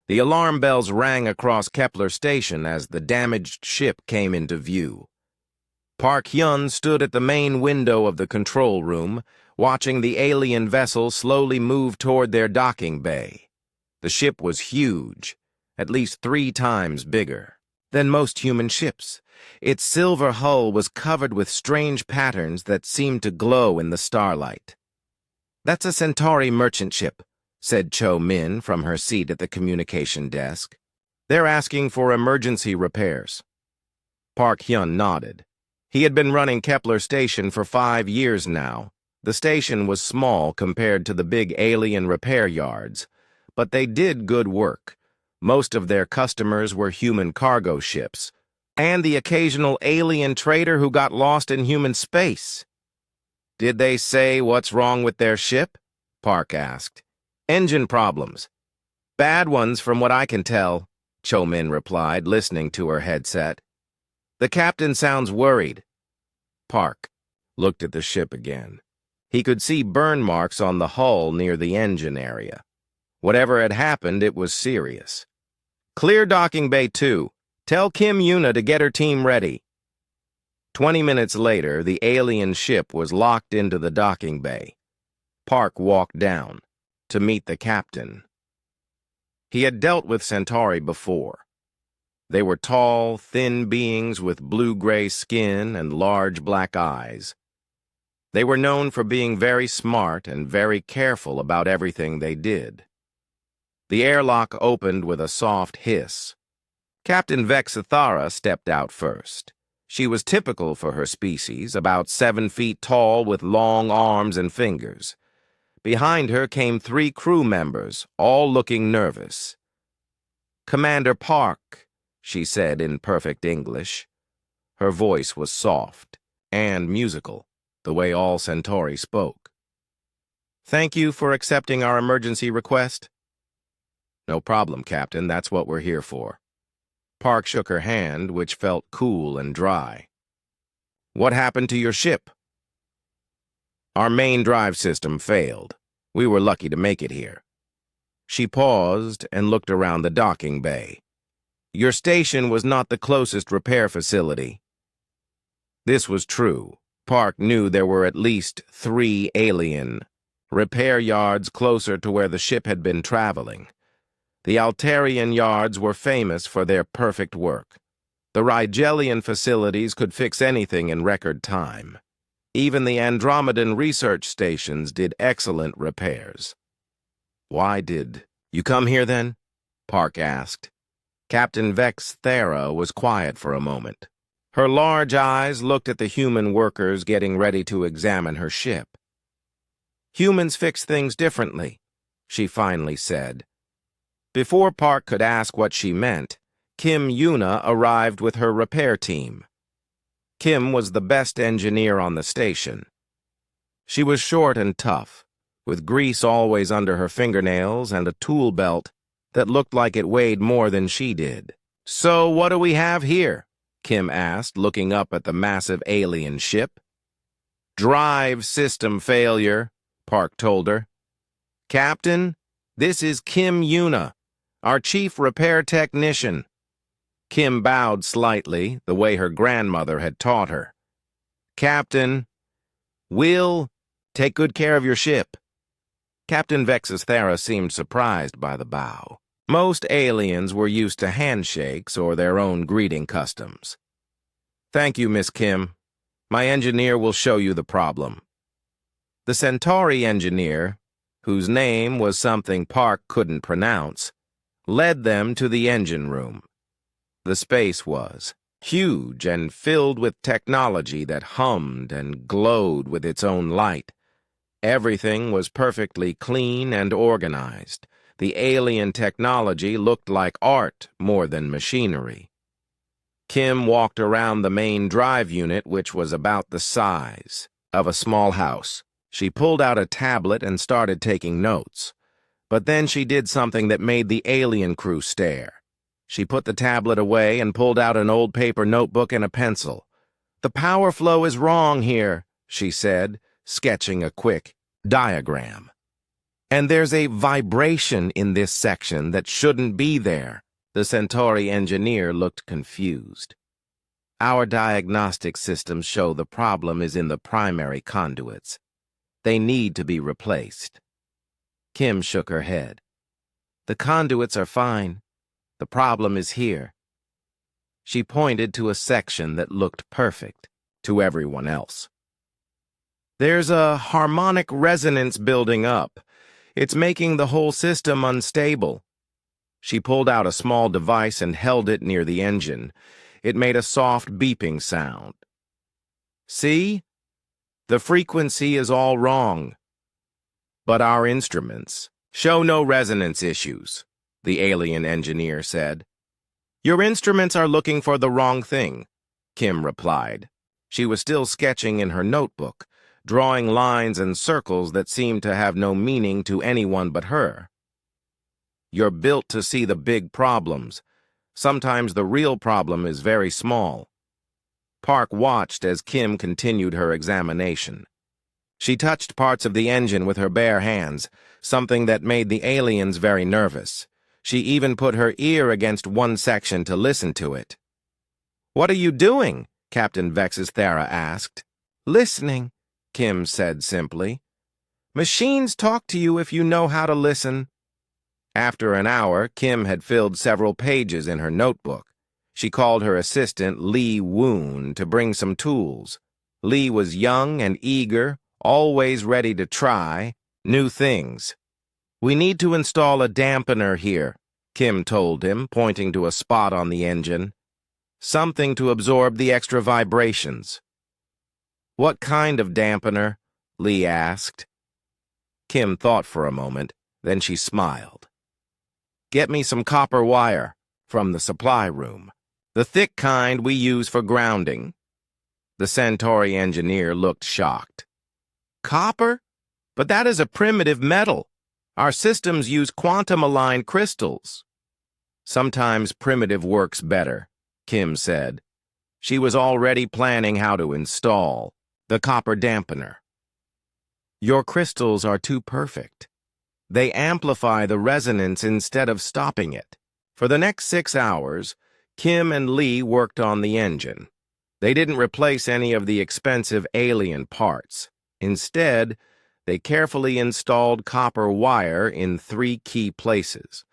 The alarm bells rang across Kepler Station as the damaged ship came into view. Park Hyun stood at the main window of the control room, watching the alien vessel slowly move toward their docking bay. The ship was huge, at least 3 times bigger than most human ships. Its silver hull was covered with strange patterns that seemed to glow in the starlight. "That's a Centauri merchant ship," said Cho Min from her seat at the communication desk. "They're asking for emergency repairs." Park Hyun nodded. He had been running Kepler Station for 5 years now. The station was small compared to the big alien repair yards, but they did good work. Most of their customers were human cargo ships, and the occasional alien trader who got lost in human space. "Did they say what's wrong with their ship?" Park asked. "Engine problems. Bad ones from what I can tell," Cho Min replied, listening to her headset. "The captain sounds worried." Park looked at the ship again. He could see burn marks on the hull near the engine area. Whatever had happened, it was serious. "Clear docking bay 2. Tell Kim Yuna to get her team ready." 20 minutes later, the alien ship was locked into the docking bay. Park walked down to meet the captain. He had dealt with Centauri before. They were tall, thin beings with blue-gray skin and large black eyes. They were known for being very smart and very careful about everything they did. The airlock opened with a soft hiss. Captain Vexithara stepped out first. She was typical for her species, about 7 feet tall with long arms and fingers. Behind her came 3 crew members, all looking nervous. "Commander Park," she said in perfect English. Her voice was soft and musical, the way all Centauri spoke. "Thank you for accepting our emergency request." "No problem, Captain. That's what we're here for." Park shook her hand, which felt cool and dry. "What happened to your ship?" "Our main drive system failed. We were lucky to make it here." She paused and looked around the docking bay. "Your station was not the closest repair facility." This was true. Park knew there were at least 3 alien repair yards closer to where the ship had been traveling. The Altarian yards were famous for their perfect work. The Rigelian facilities could fix anything in record time. Even the Andromedan research stations did excellent repairs. "Why did you come here then?" Park asked. Captain Vexithara was quiet for a moment. Her large eyes looked at the human workers getting ready to examine her ship. "Humans fix things differently," she finally said. Before Park could ask what she meant, Kim Yuna arrived with her repair team. Kim was the best engineer on the station. She was short and tough, with grease always under her fingernails and a tool belt that looked like it weighed more than she did. "So what do we have here?" Kim asked, looking up at the massive alien ship. "Drive system failure," Park told her. "Captain, this is Kim Yuna, our chief repair technician." Kim bowed slightly, the way her grandmother had taught her. "Captain, we'll take good care of your ship." Captain Vexithara seemed surprised by the bow. Most aliens were used to handshakes or their own greeting customs. "Thank you, Miss Kim. My engineer will show you the problem." The Centauri engineer, whose name was something Park couldn't pronounce, led them to the engine room. The space was huge and filled with technology that hummed and glowed with its own light. Everything was perfectly clean and organized. The alien technology looked like art more than machinery. Kim walked around the main drive unit, which was about the size of a small house. She pulled out a tablet and started taking notes. But then she did something that made the alien crew stare. She put the tablet away and pulled out an old paper notebook and a pencil. "The power flow is wrong here," she said, sketching a quick diagram. And there's a vibration in this section that shouldn't be there. The Centauri engineer looked confused. Our diagnostic systems show the problem is in the primary conduits. They need to be replaced. Kim shook her head. The conduits are fine. The problem is here. She pointed to a section that looked perfect to everyone else. There's a harmonic resonance building up. It's making the whole system unstable. She pulled out a small device and held it near the engine. It made a soft beeping sound. See? The frequency is all wrong. But our instruments show no resonance issues, the alien engineer said. Your instruments are looking for the wrong thing, Kim replied. She was still sketching in her notebook, drawing lines and circles that seemed to have no meaning to anyone but her. You're built to see the big problems. Sometimes the real problem is very small. Park watched as Kim continued her examination. She touched parts of the engine with her bare hands, something that made the aliens very nervous. She even put her ear against one section to listen to it. "What are you doing?" Captain Vexithera asked. "Listening," Kim said simply. "Machines talk to you if you know how to listen." After an hour, Kim had filled several pages in her notebook. She called her assistant, Lee Woon, to bring some tools. Lee was young and eager, always ready to try new things. "We need to install a dampener here," Kim told him, pointing to a spot on the engine. "Something to absorb the extra vibrations." "What kind of dampener?" Lee asked. Kim thought for a moment, then she smiled. "Get me some copper wire from the supply room. The thick kind we use for grounding." The Centauri engineer looked shocked. "Copper? But that is a primitive metal. Our systems use quantum-aligned crystals." "Sometimes primitive works better," Kim said. She was already planning how to install the copper dampener. "Your crystals are too perfect. They amplify the resonance instead of stopping it." For the next 6 hours, Kim and Lee worked on the engine. They didn't replace any of the expensive alien parts. Instead, they carefully installed copper wire in 3 key places.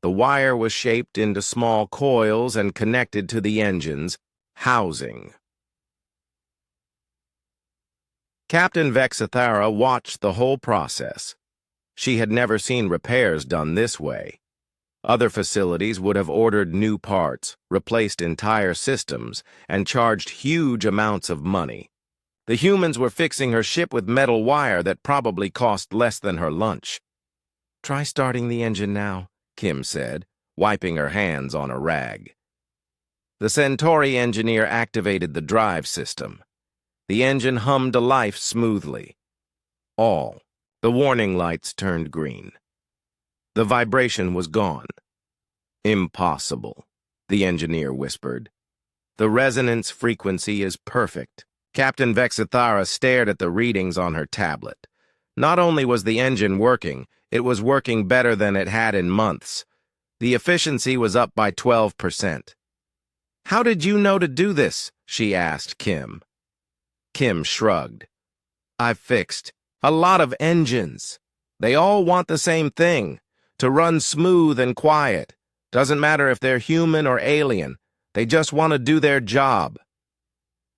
The wire was shaped into small coils and connected to the engine's housing. Captain Vexithera watched the whole process. She had never seen repairs done this way. Other facilities would have ordered new parts, replaced entire systems, and charged huge amounts of money. The humans were fixing her ship with metal wire that probably cost less than her lunch. "Try starting the engine now," Kim said, wiping her hands on a rag. The Centauri engineer activated the drive system. The engine hummed to life smoothly. The warning lights turned green. The vibration was gone. "Impossible," the engineer whispered. "The resonance frequency is perfect." Captain Vexithera stared at the readings on her tablet. Not only was the engine working, it was working better than it had in months. The efficiency was up by 12%. "How did you know to do this?" she asked Kim. Kim shrugged. "I've fixed a lot of engines. They all want the same thing, to run smooth and quiet. Doesn't matter if they're human or alien. They just want to do their job."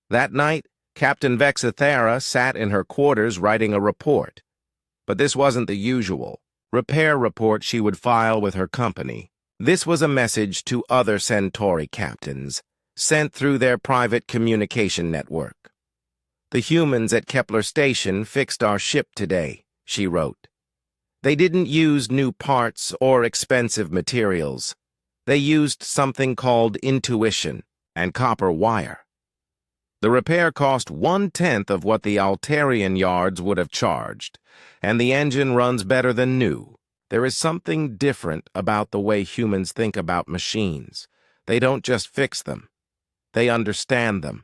That night, Captain Vexithera sat in her quarters writing a report. But this wasn't the usual repair report she would file with her company. This was a message to other Centauri captains, sent through their private communication network. "The humans at Kepler Station fixed our ship today," she wrote. "They didn't use new parts or expensive materials. They used something called intuition and copper wire. The repair cost 1/10 of what the Altarian yards would have charged, and the engine runs better than new. There is something different about the way humans think about machines. They don't just fix them. They understand them."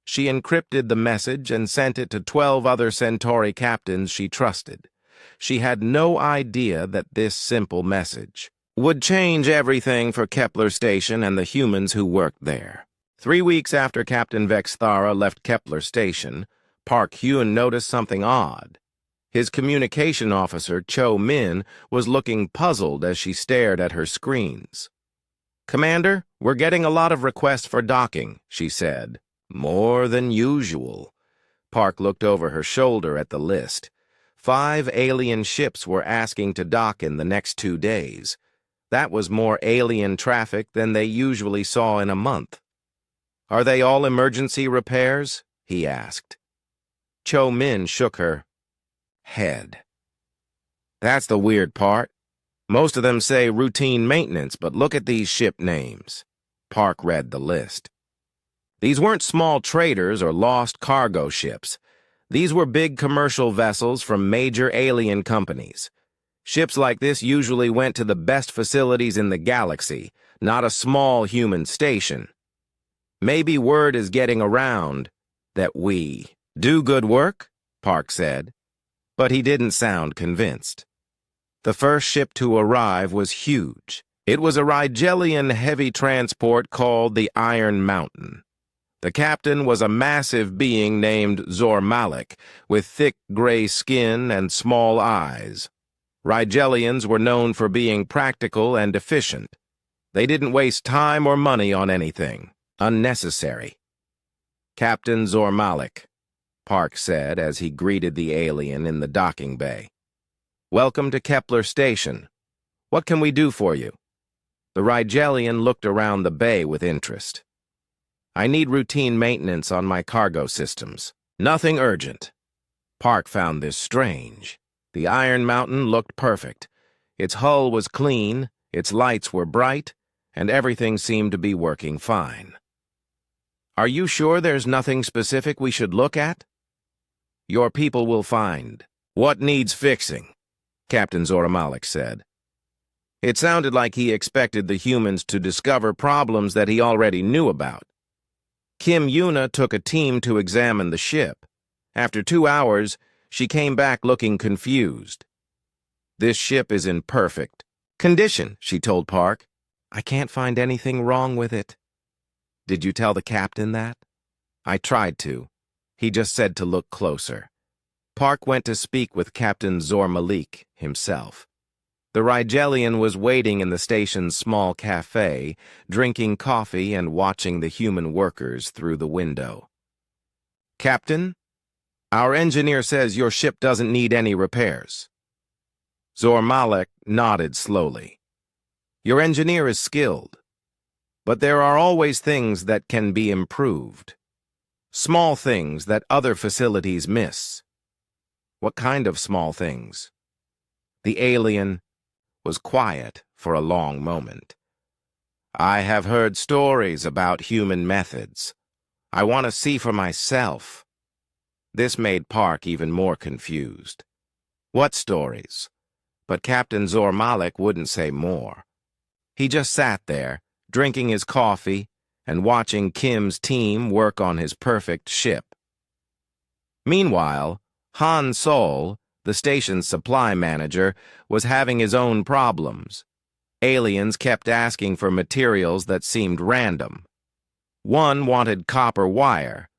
She encrypted the message and sent it to 12 other Centauri captains she trusted. she had no idea that this simple message would change everything for Kepler Station and the humans who worked there. 3 weeks after Captain Vexthara left Kepler Station, Park Hyun noticed something odd. His communication officer, Cho Min, was looking puzzled as she stared at her screens. "Commander, we're getting a lot of requests for docking," she said. "More than usual." Park looked over her shoulder at the list. 5 alien ships were asking to dock in the next 2 days. That was more alien traffic than they usually saw in a month. "Are they all emergency repairs?" he asked. Cho Min shook her head. "That's the weird part. Most of them say routine maintenance, but look at these ship names." Park read the list. These weren't small traders or lost cargo ships. These were big commercial vessels from major alien companies. Ships like this usually went to the best facilities in the galaxy, not a small human station. "Maybe word is getting around that we do good work," Park said, but he didn't sound convinced. The first ship to arrive was huge. It was a Rigelian heavy transport called the Iron Mountain. The captain was a massive being named Zor Malik, with thick gray skin and small eyes. Rigelians were known for being practical and efficient. They didn't waste time or money on anything unnecessary. "Captain Zor Malik," Park said as he greeted the alien in the docking bay. "Welcome to Kepler Station. What can we do for you?" The Rigelian looked around the bay with interest. "I need routine maintenance on my cargo systems. Nothing urgent." Park found this strange. The Iron Mountain looked perfect. Its hull was clean, its lights were bright, and everything seemed to be working fine. "Are you sure there's nothing specific we should look at?" "Your people will find what needs fixing," Captain Zor Malik said. It sounded like he expected the humans to discover problems that he already knew about. Kim Yuna took a team to examine the ship. After 2 hours, she came back looking confused. "This ship is in perfect condition," she told Park. "I can't find anything wrong with it." "Did you tell the captain that?" "I tried to. He just said to look closer." Park went to speak with Captain Zor Malik himself. The Rigelian was waiting in the station's small cafe, drinking coffee and watching the human workers through the window. "Captain, our engineer says your ship doesn't need any repairs." Zor Malik nodded slowly. "Your engineer is skilled, but there are always things that can be improved. Small things that other facilities miss." "What kind of small things?" The alien was quiet for a long moment. "I have heard stories about human methods. I want to see for myself." This made Park even more confused. "What stories?" But Captain Zor Malik wouldn't say more. He just sat there, drinking his coffee and watching Kim's team work on his perfect ship. Meanwhile, Han Sol, the station's supply manager, was having his own problems. Aliens kept asking for materials that seemed random. One wanted copper wire,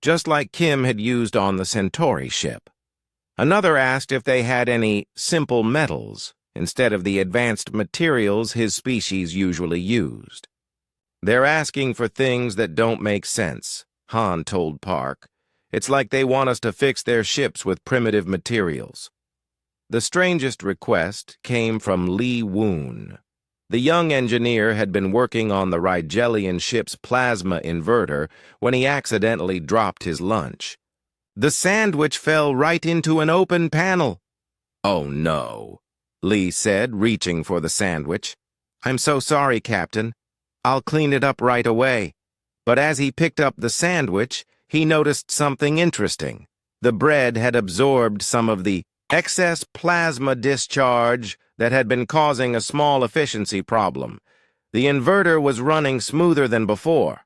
just like Kim had used on the Centauri ship. Another asked if they had any simple metals instead of the advanced materials his species usually used. "They're asking for things that don't make sense," Han told Park. "It's like they want us to fix their ships with primitive materials." The strangest request came from Lee Woon. The young engineer had been working on the Rigelian ship's plasma inverter when he accidentally dropped his lunch. "The sandwich fell right into an open panel." "Oh no," Lee said, reaching for the sandwich. "I'm so sorry, Captain. I'll clean it up right away." But as he picked up the sandwich, he noticed something interesting. The bread had absorbed some of the excess plasma discharge that had been causing a small efficiency problem. The inverter was running smoother than before.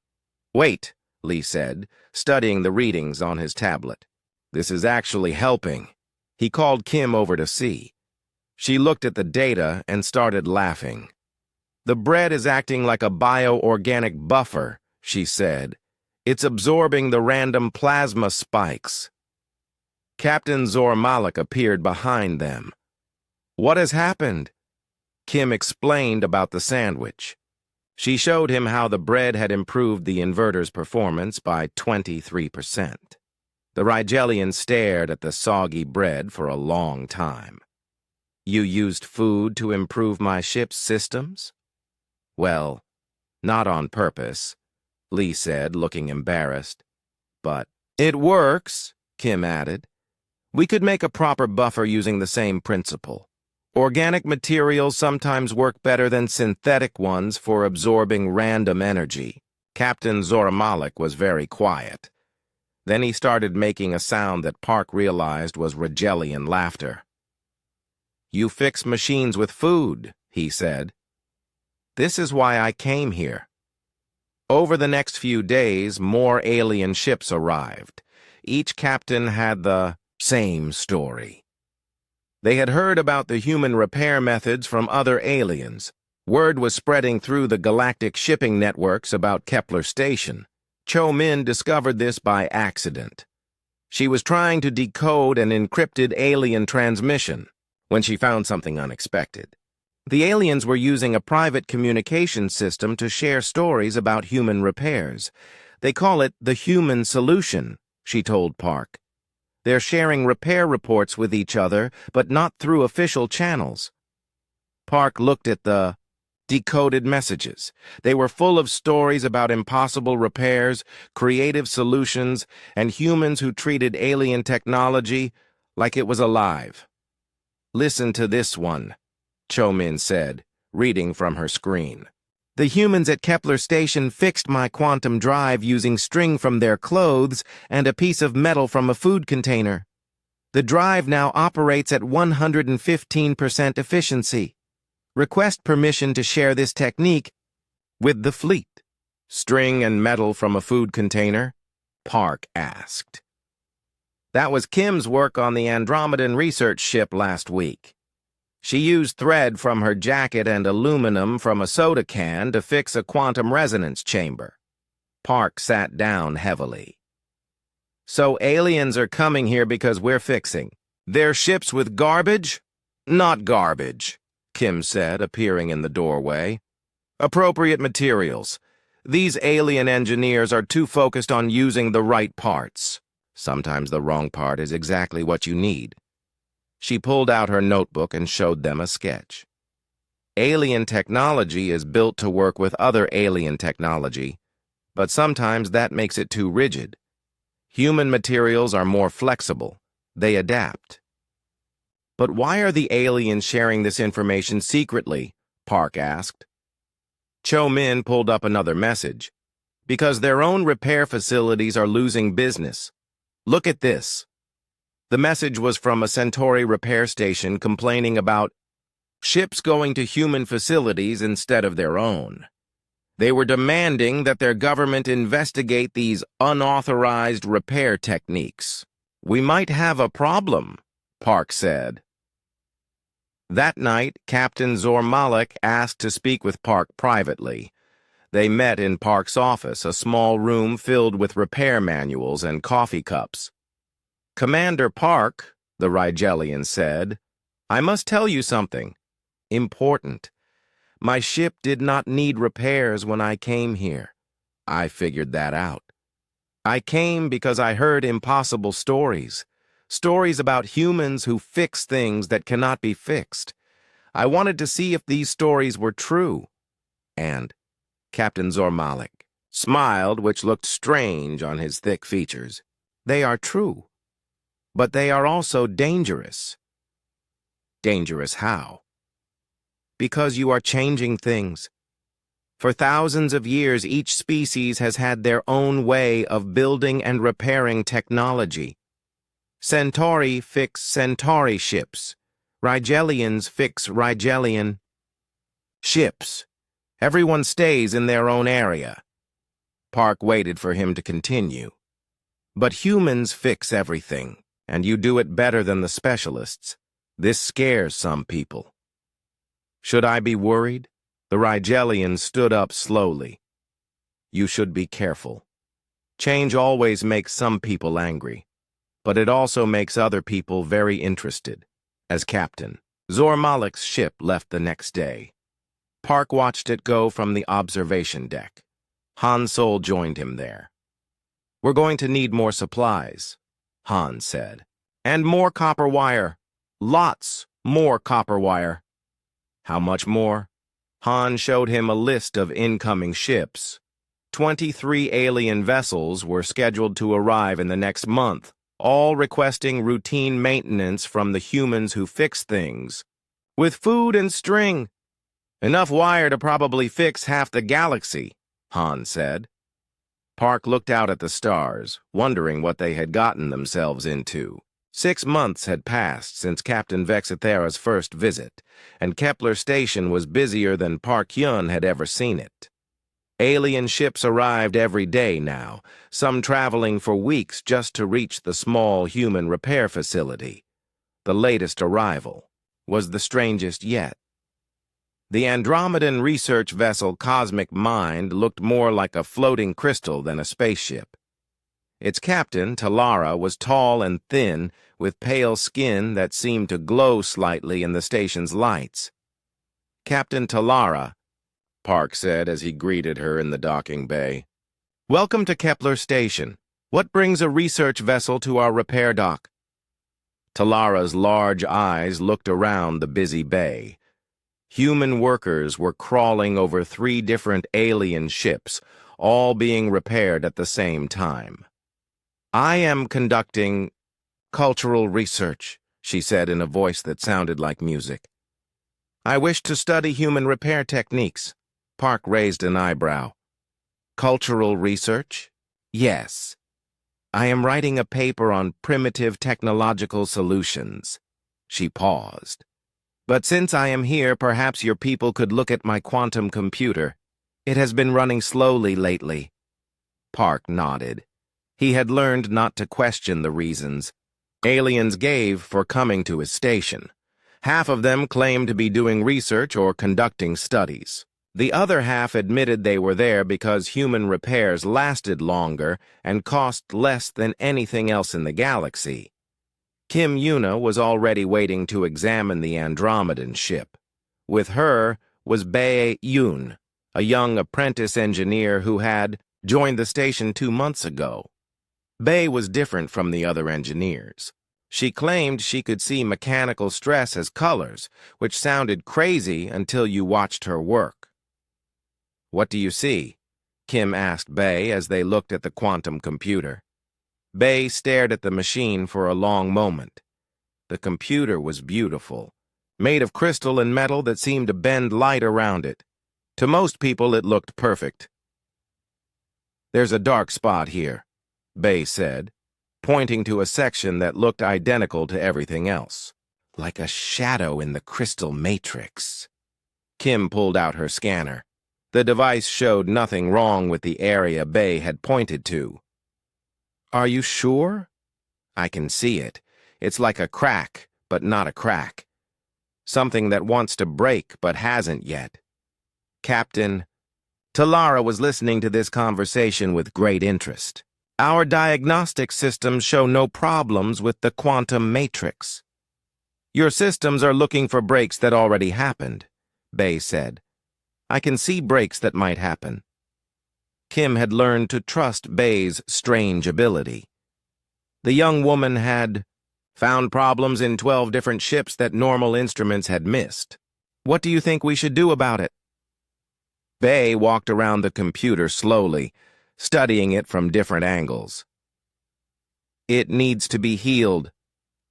"Wait," Lee said, studying the readings on his tablet. "This is actually helping." He called Kim over to see. She looked at the data and started laughing. "The bread is acting like a bioorganic buffer," she said. "It's absorbing the random plasma spikes." Captain Zormalik appeared behind them. "What has happened?" Kim explained about the sandwich. She showed him how the bread had improved the inverter's performance by 23%. The Rigelian stared at the soggy bread for a long time. "You used food to improve my ship's systems?" "Well, not on purpose," Lee said, looking embarrassed. "But it works," Kim added. "We could make a proper buffer using the same principle. Organic materials sometimes work better than synthetic ones for absorbing random energy." Captain Zormalik was very quiet. Then he started making a sound that Park realized was Rigelian laughter. "You fix machines with food," he said. "This is why I came here." Over the next few days, more alien ships arrived. Each captain had the same story. They had heard about the human repair methods from other aliens. Word was spreading through the galactic shipping networks about Kepler Station. Cho Min discovered this by accident. She was trying to decode an encrypted alien transmission when she found something unexpected. The aliens were using a private communication system to share stories about human repairs. "They call it the human solution," she told Park. "They're sharing repair reports with each other, but not through official channels." Park looked at the decoded messages. They were full of stories about impossible repairs, creative solutions, and humans who treated alien technology like it was alive. "Listen to this one," Cho Min said, reading from her screen. "The humans at Kepler Station fixed my quantum drive using string from their clothes and a piece of metal from a food container. The drive now operates at 115% efficiency. Request permission to share this technique with the fleet." "String and metal from a food container?" Park asked. "That was Kim's work on the Andromedan research ship last week. She used thread from her jacket and aluminum from a soda can to fix a quantum resonance chamber." Park sat down heavily. "So aliens are coming here because we're fixing their ships with garbage?" "Not garbage," Kim said, appearing in the doorway. "Appropriate materials. These alien engineers are too focused on using the right parts. Sometimes the wrong part is exactly what you need." She pulled out her notebook and showed them a sketch. "Alien technology is built to work with other alien technology, but sometimes that makes it too rigid. Human materials are more flexible. They adapt." "But why are the aliens sharing this information secretly?" Park asked. Cho Min pulled up another message. "Because their own repair facilities are losing business. Look at this." The message was from a Centauri repair station complaining about ships going to human facilities instead of their own. They were demanding that their government investigate these unauthorized repair techniques. "We might have a problem," Park said. That night, Captain Zormalik asked to speak with Park privately. They met in Park's office, a small room filled with repair manuals and coffee cups. "Commander Park," the Rigelian said, "I must tell you something. Important. My ship did not need repairs when I came here. I figured that out. I came because I heard impossible stories. Stories about humans who fix things that cannot be fixed. I wanted to see if these stories were true." And Captain Zormalik smiled, which looked strange on his thick features. "They are true. But they are also dangerous." "Dangerous how?" "Because you are changing things. For thousands of years, each species has had their own way of building and repairing technology. Centauri fix Centauri ships. Rigelians fix Rigelian ships. Everyone stays in their own area." Park waited for him to continue. "But humans fix everything. And you do it better than the specialists. This scares some people. Should I be worried? The Rigelian stood up slowly. You should be careful. Change always makes some people angry, but it also makes other people very interested. As captain, Zor-Malik's ship left the next day. Park watched it go from the observation deck. Han Sol joined him there. We're going to need more supplies, Han said. And more copper wire. Lots more copper wire. How much more? Han showed him a list of incoming ships. 23 alien vessels were scheduled to arrive in the next month, all requesting routine maintenance from the humans who fix things. With food and string. Enough wire to probably fix half the galaxy, Han said. Park looked out at the stars, wondering what they had gotten themselves into. 6 months had passed since Captain Vexithera's first visit, and Kepler Station was busier than Park Yun had ever seen it. Alien ships arrived every day now, some traveling for weeks just to reach the small human repair facility. The latest arrival was the strangest yet. The Andromedan research vessel Cosmic Mind looked more like a floating crystal than a spaceship. Its captain, Talara, was tall and thin, with pale skin that seemed to glow slightly in the station's lights. Captain Talara, Park said as he greeted her in the docking bay. Welcome to Kepler Station. What brings a research vessel to our repair dock? Talara's large eyes looked around the busy bay. Human workers were crawling over 3 different alien ships, all being repaired at the same time. I am conducting cultural research, she said in a voice that sounded like music. I wish to study human repair techniques. Park raised an eyebrow. Cultural research? Yes. I am writing a paper on primitive technological solutions. She paused. But since I am here, perhaps your people could look at my quantum computer. It has been running slowly lately. Park nodded. He had learned not to question the reasons aliens gave for coming to his station. Half of them claimed to be doing research or conducting studies. The other half admitted they were there because human repairs lasted longer and cost less than anything else in the galaxy. Kim Yuna was already waiting to examine the Andromedan ship. With her was Bae Yoon, a young apprentice engineer who had joined the station 2 months ago. Bae was different from the other engineers. She claimed she could see mechanical stress as colors, which sounded crazy until you watched her work. What do you see? Kim asked Bae as they looked at the quantum computer. Bae stared at the machine for a long moment. The computer was beautiful, made of crystal and metal that seemed to bend light around it. To most people, it looked perfect. There's a dark spot here, Bae said, pointing to a section that looked identical to everything else. Like a shadow in the crystal matrix. Kim pulled out her scanner. The device showed nothing wrong with the area Bae had pointed to. Are you sure? I can see it. It's like a crack, but not a crack. Something that wants to break, but hasn't yet. Captain, Talara was listening to this conversation with great interest. Our diagnostic systems show no problems with the quantum matrix. Your systems are looking for breaks that already happened, Bae said. I can see breaks that might happen. Kim had learned to trust Bae's strange ability. The young woman had found problems in 12 different ships that normal instruments had missed. What do you think we should do about it? Bae walked around the computer slowly, studying it from different angles. It needs to be healed,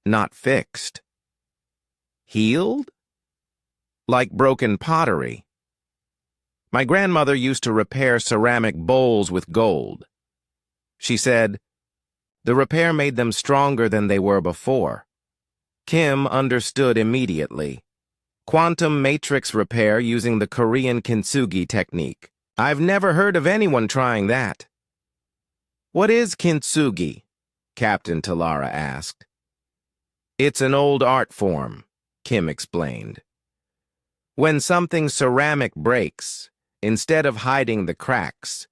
not fixed. Healed? Like broken pottery. My grandmother used to repair ceramic bowls with gold. She said, the repair made them stronger than they were before. Kim understood immediately. Quantum matrix repair using the Korean kintsugi technique. I've never heard of anyone trying that. What is kintsugi? Captain Talara asked. It's an old art form, Kim explained. When something ceramic breaks, instead of hiding the cracks,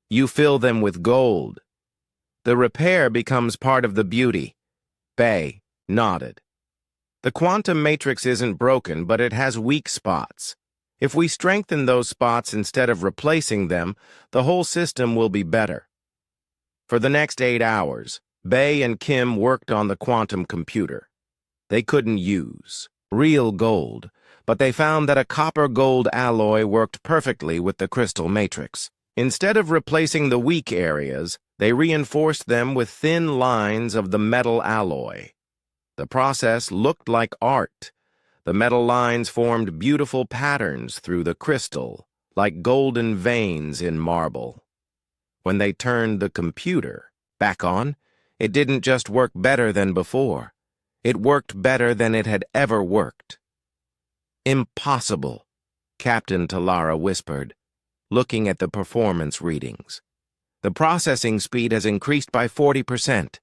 you fill them with gold. The repair becomes part of the beauty. Bay nodded. The quantum matrix isn't broken, but it has weak spots. If we strengthen those spots instead of replacing them, the whole system will be better. For the next 8 hours, Bay and Kim worked on the quantum computer. They couldn't use real gold, but they found that a copper-gold alloy worked perfectly with the crystal matrix. Instead of replacing the weak areas, they reinforced them with thin lines of the metal alloy. The process looked like art. The metal lines formed beautiful patterns through the crystal, like golden veins in marble. When they turned the computer back on, it didn't just work better than before. It worked better than it had ever worked. Impossible, Captain Talara whispered, looking at the performance readings. The processing speed has increased by 40%.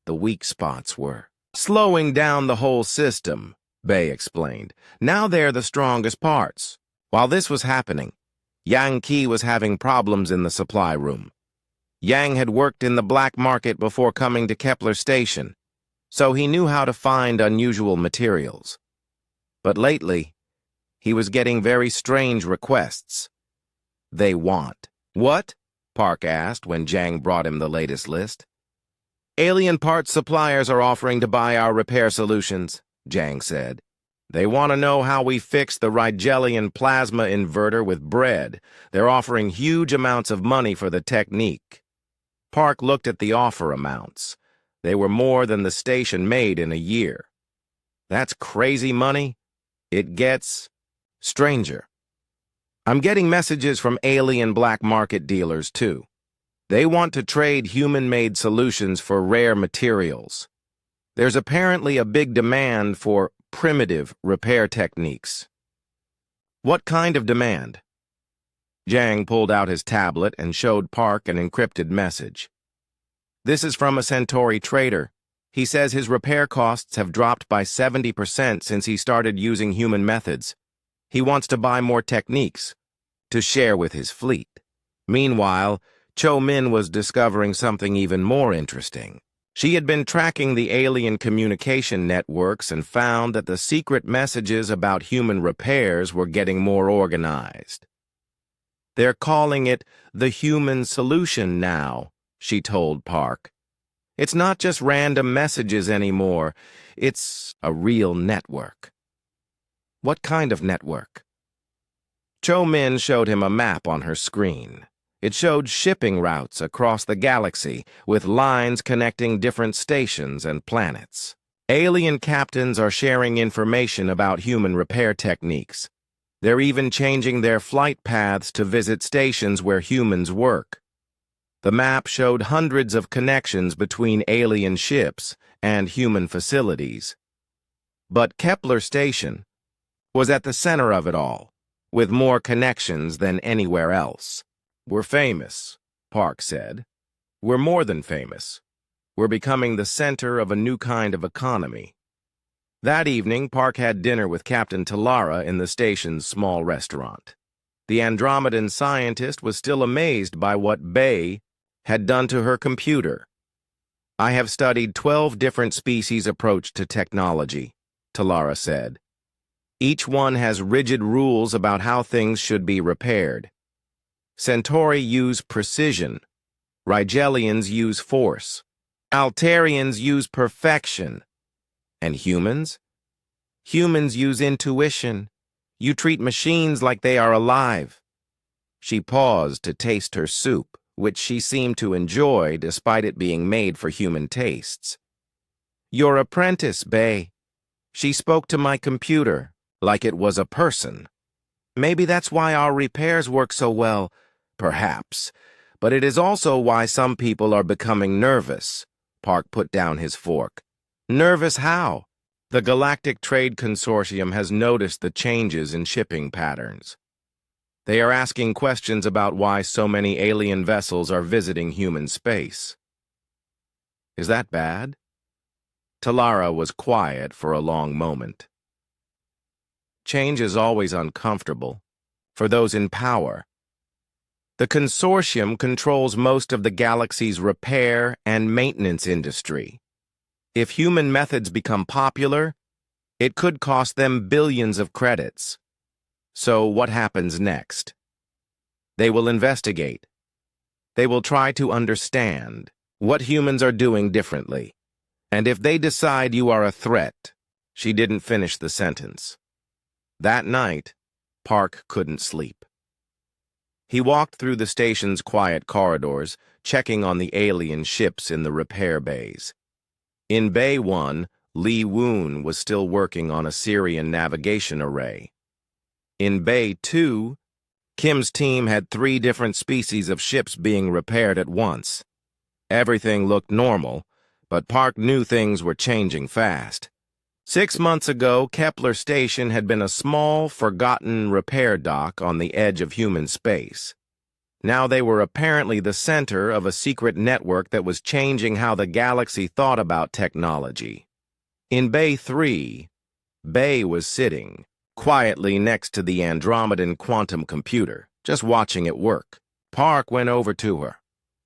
The weak spots were slowing down the whole system, Bay explained. Now they're the strongest parts. While this was happening, Yang Qi was having problems in the supply room. Yang had worked in the black market before coming to Kepler Station, so he knew how to find unusual materials. But lately, he was getting very strange requests. They want. What? Park asked when Jang brought him the latest list. Alien parts suppliers are offering to buy our repair solutions, Jang said. They want to know how we fix the Rigelian plasma inverter with bread. They're offering huge amounts of money for the technique. Park looked at the offer amounts. They were more than the station made in a year. That's crazy money. It gets stranger. I'm getting messages from alien black market dealers, too. They want to trade human-made solutions for rare materials. There's apparently a big demand for primitive repair techniques. What kind of demand? Jang pulled out his tablet and showed Park an encrypted message. This is from a Centauri trader. He says his repair costs have dropped by 70% since he started using human methods. He wants to buy more techniques to share with his fleet. Meanwhile, Cho Min was discovering something even more interesting. She had been tracking the alien communication networks and found that the secret messages about human repairs were getting more organized. They're calling it the human solution now, she told Park. It's not just random messages anymore. It's a real network. What kind of network? Cho Min showed him a map on her screen. It showed shipping routes across the galaxy with lines connecting different stations and planets. Alien captains are sharing information about human repair techniques. They're even changing their flight paths to visit stations where humans work. The map showed hundreds of connections between alien ships and human facilities. But Kepler Station was at the center of it all, with more connections than anywhere else. We're famous, Park said. We're more than famous. We're becoming the center of a new kind of economy. That evening, Park had dinner with Captain Talara in the station's small restaurant. The Andromedan scientist was still amazed by what Bay had done to her computer. I have studied 12 different species' approach to technology, Talara said. Each one has rigid rules about how things should be repaired. Centauri use precision. Rigelians use force. Altarians use perfection. And humans? Humans use intuition. You treat machines like they are alive. She paused to taste her soup, which she seemed to enjoy despite it being made for human tastes. Your apprentice, Bay. She spoke to my computer like it was a person. Maybe that's why our repairs work so well, perhaps. But it is also why some people are becoming nervous. Park put down his fork. Nervous how? The Galactic Trade Consortium has noticed the changes in shipping patterns. They are asking questions about why so many alien vessels are visiting human space. Is that bad? Talara was quiet for a long moment. Change is always uncomfortable for those in power. The consortium controls most of the galaxy's repair and maintenance industry. If human methods become popular, it could cost them billions of credits. So what happens next? They will investigate. They will try to understand what humans are doing differently. And if they decide you are a threat, she didn't finish the sentence. That night, Park couldn't sleep. He walked through the station's quiet corridors, checking on the alien ships in the repair bays. In Bay 1, Lee Woon was still working on a Syrian navigation array. In Bay 2, Kim's team had 3 different species of ships being repaired at once. Everything looked normal, but Park knew things were changing fast. 6 months ago, Kepler Station had been a small, forgotten repair dock on the edge of human space. Now they were apparently the center of a secret network that was changing how the galaxy thought about technology. In Bay 3, Bay was sitting quietly next to the Andromedan quantum computer, just watching it work. Park went over to her.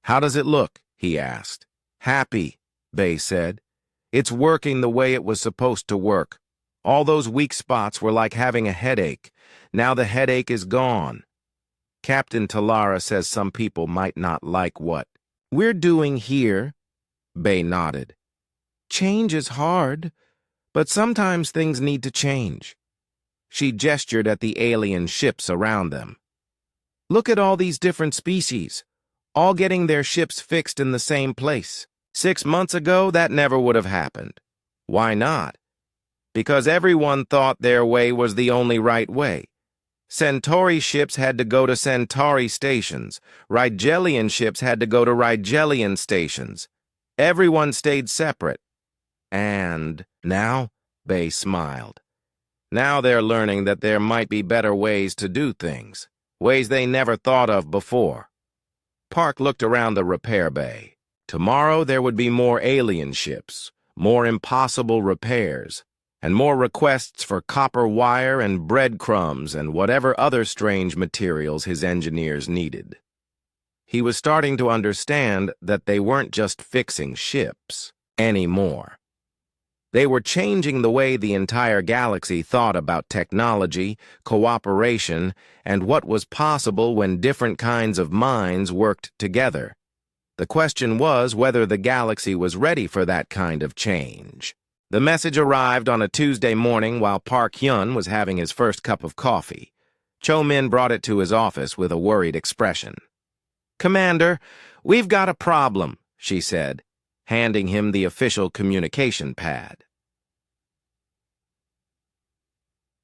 "How does it look?" he asked. "Happy," Bay said. "It's working the way it was supposed to work. All those weak spots were like having a headache. Now the headache is gone. Captain Talara says some people might not like what we're doing here." Bay nodded. "Change is hard, but sometimes things need to change." She gestured at the alien ships around them. "Look at all these different species, all getting their ships fixed in the same place. 6 months ago, that never would have happened. Why not? Because everyone thought their way was the only right way. Centauri ships had to go to Centauri stations. Rigelian ships had to go to Rigelian stations. Everyone stayed separate. And now, Bay smiled. Now they're learning that there might be better ways to do things, ways they never thought of before." Park looked around the repair bay. Tomorrow there would be more alien ships, more impossible repairs, and more requests for copper wire and breadcrumbs and whatever other strange materials his engineers needed. He was starting to understand that they weren't just fixing ships anymore. They were changing the way the entire galaxy thought about technology, cooperation, and what was possible when different kinds of minds worked together. The question was whether the galaxy was ready for that kind of change. The message arrived on a Tuesday morning while Park Hyun was having his first cup of coffee. Cho Min brought it to his office with a worried expression. "Commander, we've got a problem," she said, handing him the official communication pad.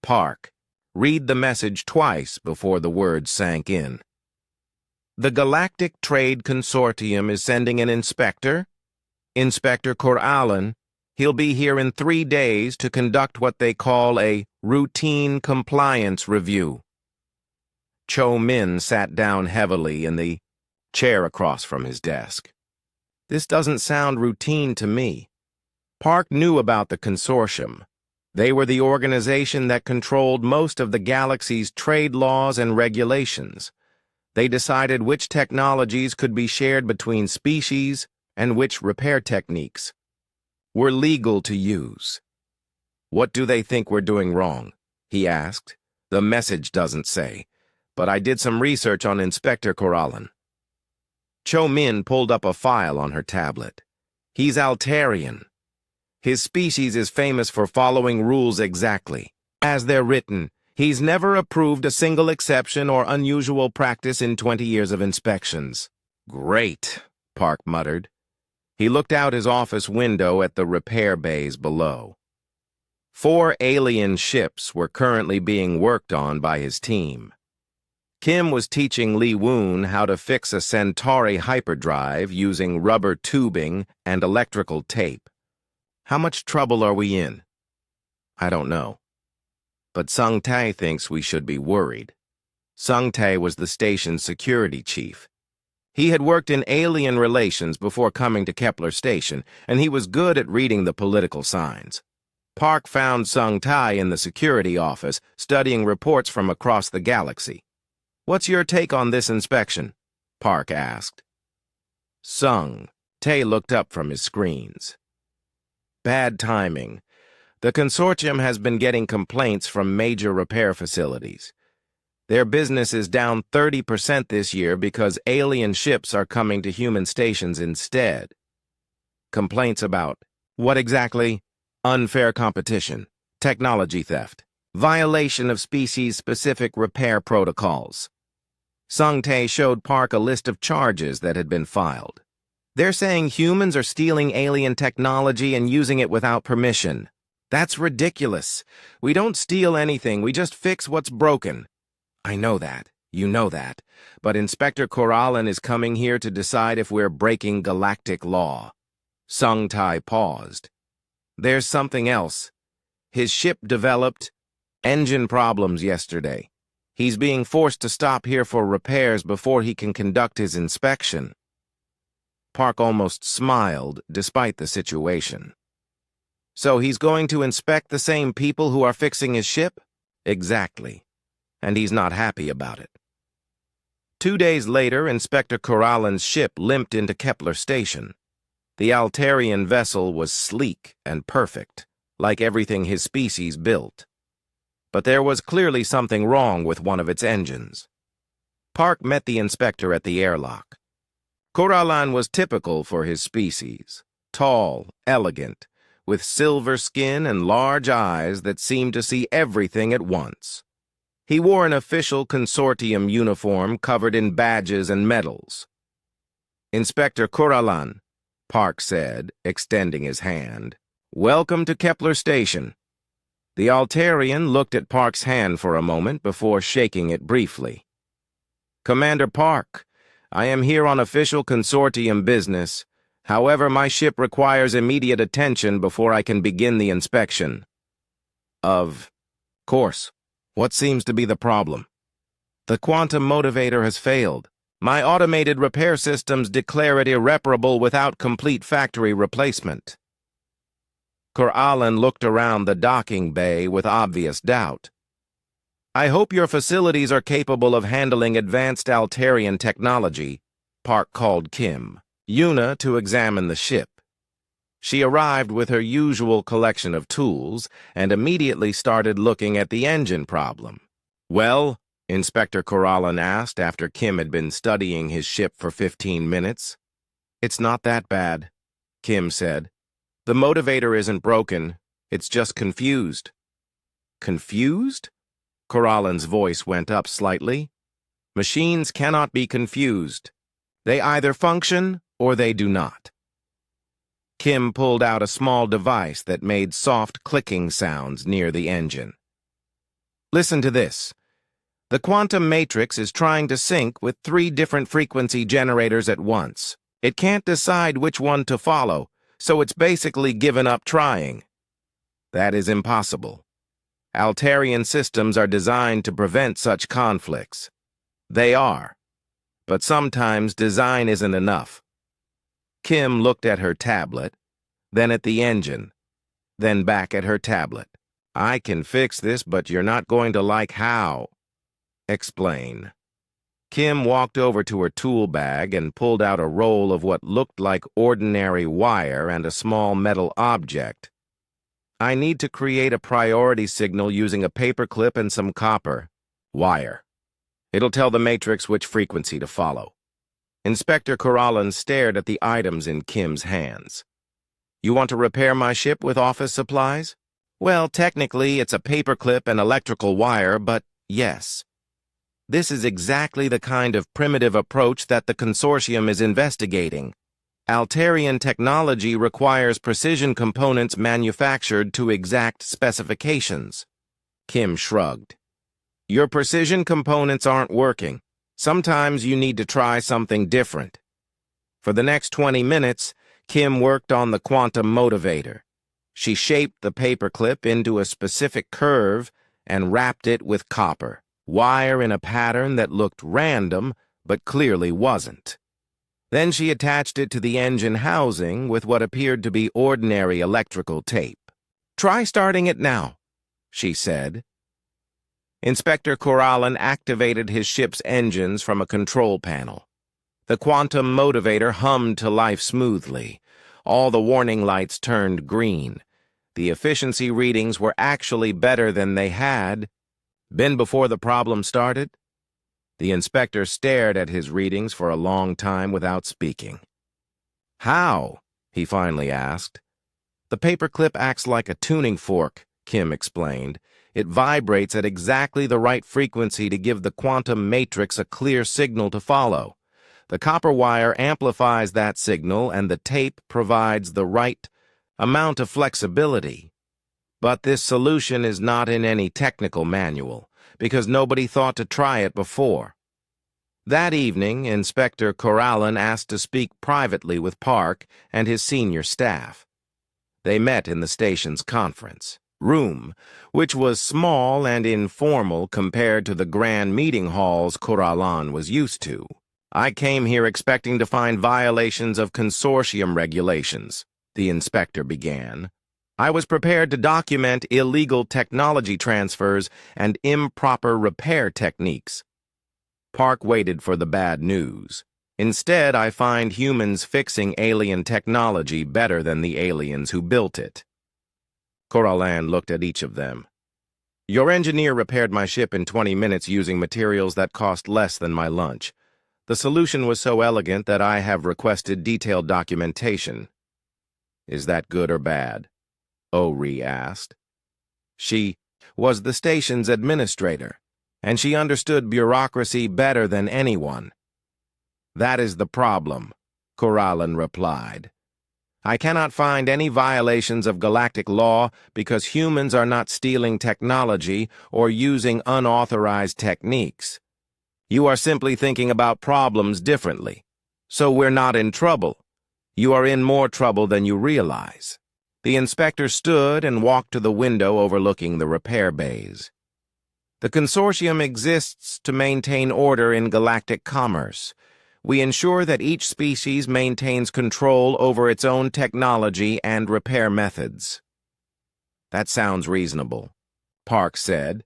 Park, read the message twice before the words sank in. "The Galactic Trade Consortium is sending an inspector, Inspector Corallan. He'll be here in 3 days to conduct what they call a routine compliance review." Cho Min sat down heavily in the chair across from his desk. "This doesn't sound routine to me." Park knew about the consortium. They were the organization that controlled most of the galaxy's trade laws and regulations. They decided which technologies could be shared between species and which repair techniques were legal to use. "What do they think we're doing wrong?" he asked. "The message doesn't say, but I did some research on Inspector Corallan." Cho Min pulled up a file on her tablet. "He's Altarian. His species is famous for following rules exactly as they're written. He's never approved a single exception or unusual practice in 20 years of inspections." "Great," Park muttered. He looked out his office window at the repair bays below. 4 alien ships were currently being worked on by his team. Kim was teaching Lee Woon how to fix a Centauri hyperdrive using rubber tubing and electrical tape. "How much trouble are we in?" "I don't know. But Sung Tae thinks we should be worried." Sung Tae was the station's security chief. He had worked in alien relations before coming to Kepler Station, and he was good at reading the political signs. Park found Sung Tai in the security office, studying reports from across the galaxy. "What's your take on this inspection?" Park asked. Sung Tai looked up from his screens. "Bad timing. The consortium has been getting complaints from major repair facilities. Their business is down 30% this year because alien ships are coming to human stations instead. Complaints about what exactly? Unfair competition, technology theft, violation of species-specific repair protocols." Sung Tae showed Park a list of charges that had been filed. "They're saying humans are stealing alien technology and using it without permission. That's ridiculous. We don't steal anything, we just fix what's broken." "I know that. You know that. But Inspector Corallan is coming here to decide if we're breaking galactic law." Sung Tai paused. "There's something else. His ship developed engine problems yesterday. He's being forced to stop here for repairs before he can conduct his inspection." Park almost smiled despite the situation. "So he's going to inspect the same people who are fixing his ship?" "Exactly. And he's not happy about it." 2 days later, Inspector Corallan's ship limped into Kepler Station. The Altarian vessel was sleek and perfect, like everything his species built. But there was clearly something wrong with one of its engines. Park met the inspector at the airlock. Corallan was typical for his species, tall, elegant, with silver skin and large eyes that seemed to see everything at once. He wore an official consortium uniform covered in badges and medals. "Inspector Corallan," Park said, extending his hand, "welcome to Kepler Station." The Altarian looked at Park's hand for a moment before shaking it briefly. "Commander Park, I am here on official consortium business. However, my ship requires immediate attention before I can begin the inspection." "Of course. What seems to be the problem?" "The quantum motivator has failed. My automated repair systems declare it irreparable without complete factory replacement." Corallan looked around the docking bay with obvious doubt. "I hope your facilities are capable of handling advanced Altarian technology," Park called Kim, Yuna, to examine the ship. She arrived with her usual collection of tools and immediately started looking at the engine problem. "Well?" Inspector Corallan asked after Kim had been studying his ship for 15 minutes. "It's not that bad," Kim said. "The motivator isn't broken, it's just confused." "Confused?" Corallan's voice went up slightly. "Machines cannot be confused. They either function or they do not." Kim pulled out a small device that made soft clicking sounds near the engine. "Listen to this. The quantum matrix is trying to sync with 3 different frequency generators at once. It can't decide which one to follow, so it's basically given up trying. That is impossible. Altarian systems are designed to prevent such conflicts. They are. But sometimes design isn't enough." Kim looked at her tablet, then at the engine, then back at her tablet. "I can fix this, but you're not going to like how." "Explain." Kim walked over to her tool bag and pulled out a roll of what looked like ordinary wire and a small metal object. "I need to create a priority signal using a paperclip and some copper wire. It'll tell the matrix which frequency to follow." Inspector Corallan stared at the items in Kim's hands. "You want to repair my ship with office supplies?" "Well, technically, it's a paperclip and electrical wire, but yes. This is exactly the kind of primitive approach that the consortium is investigating. Altarian technology requires precision components manufactured to exact specifications." Kim shrugged. "Your precision components aren't working. Sometimes you need to try something different." For the next 20 minutes, Kim worked on the quantum motivator. She shaped the paperclip into a specific curve and wrapped it with copper wire in a pattern that looked random but clearly wasn't. Then she attached it to the engine housing with what appeared to be ordinary electrical tape. "Try starting it now," she said. Inspector Corallan activated his ship's engines from a control panel. The quantum motivator hummed to life smoothly. All the warning lights turned green. The efficiency readings were actually better than they had been before the problem started. The inspector stared at his readings for a long time without speaking. "How?" he finally asked. "The paperclip acts like a tuning fork," Kim explained. "It vibrates at exactly the right frequency to give the quantum matrix a clear signal to follow. The copper wire amplifies that signal, and the tape provides the right amount of flexibility. But this solution is not in any technical manual, because nobody thought to try it before." That evening, Inspector Corallan asked to speak privately with Park and his senior staff. They met in the station's conference room, which was small and informal compared to the grand meeting halls Corallan was used to. "I came here expecting to find violations of consortium regulations," the inspector began. "I was prepared to document illegal technology transfers and improper repair techniques." Park waited for the bad news. "Instead, I find humans fixing alien technology better than the aliens who built it." Corallan looked at each of them. "Your engineer repaired my ship in 20 minutes using materials that cost less than my lunch. The solution was so elegant that I have requested detailed documentation." "Is that good or bad?" O'Ree asked. She was the station's administrator, and she understood bureaucracy better than anyone. "That is the problem," Corallan replied. "I cannot find any violations of galactic law because humans are not stealing technology or using unauthorized techniques. You are simply thinking about problems differently. So we're not in trouble. You are in more trouble than you realize." The inspector stood and walked to the window overlooking the repair bays. "The consortium exists to maintain order in galactic commerce. We ensure that each species maintains control over its own technology and repair methods." "That sounds reasonable," Park said.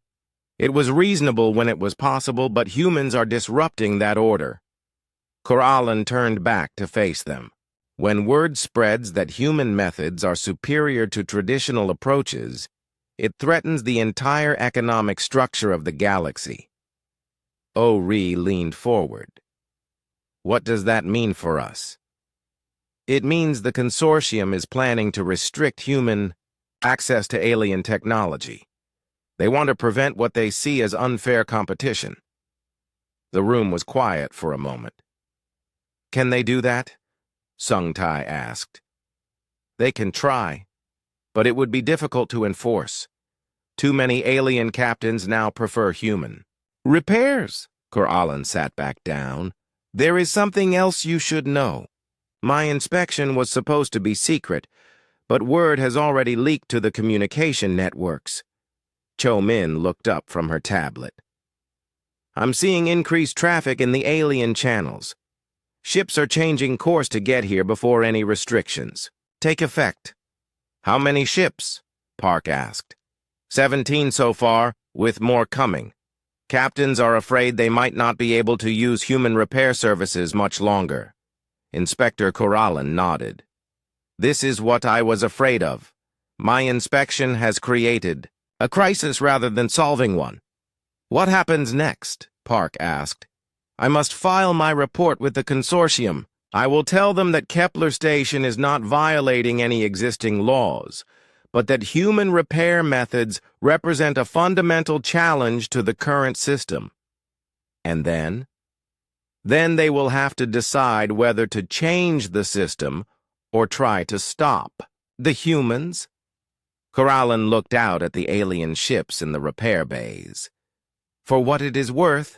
"It was reasonable when it was possible, but humans are disrupting that order." Corallan turned back to face them. "When word spreads that human methods are superior to traditional approaches, it threatens the entire economic structure of the galaxy." O'Ree leaned forward. "What does that mean for us?" "It means the consortium is planning to restrict human access to alien technology. They want to prevent what they see as unfair competition." The room was quiet for a moment. "Can they do that?" Sung Tai asked. "They can try, but it would be difficult to enforce. Too many alien captains now prefer human." "Repairs," Corallan sat back down. "There is something else you should know. My inspection was supposed to be secret, but word has already leaked to the communication networks." Cho Min looked up from her tablet. "I'm seeing increased traffic in the alien channels. Ships are changing course to get here before any restrictions take effect." "How many ships?" Park asked. 17 so far, with more coming. Captains are afraid they might not be able to use human repair services much longer." Inspector Corallan nodded. "This is what I was afraid of. My inspection has created a crisis rather than solving one." "What happens next?" Park asked. "I must file my report with the consortium. I will tell them that Kepler Station is not violating any existing laws, but that human repair methods represent a fundamental challenge to the current system." "And then?" "Then they will have to decide whether to change the system or try to stop the humans." Corallan looked out at the alien ships in the repair bays. "For what it is worth,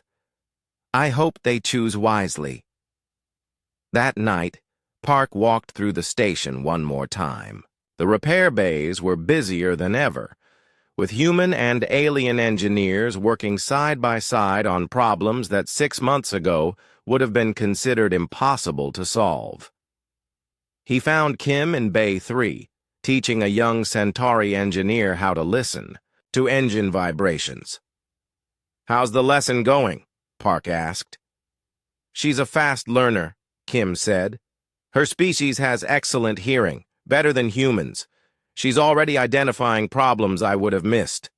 I hope they choose wisely." That night, Park walked through the station one more time. The repair bays were busier than ever. with human and alien engineers working side by side on problems that 6 months ago would have been considered impossible to solve. He found Kim in Bay 3, teaching a young Centauri engineer how to listen to engine vibrations. "How's the lesson going?" Park asked. "She's a fast learner," Kim said. "Her species has excellent hearing, better than humans. She's already identifying problems I would have missed."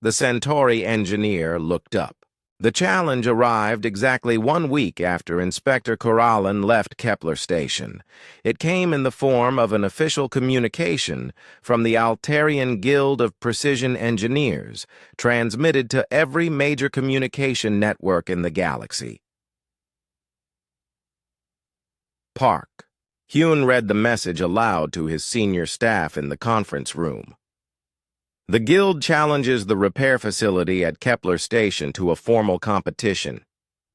The Centauri engineer looked up. The challenge arrived exactly 1 week after Inspector Corallan left Kepler Station. It came in the form of an official communication from the Altarian Guild of Precision Engineers, transmitted to every major communication network in the galaxy. Park. Hyun read the message aloud to his senior staff in the conference room. The Guild challenges the repair facility at Kepler Station to a formal competition.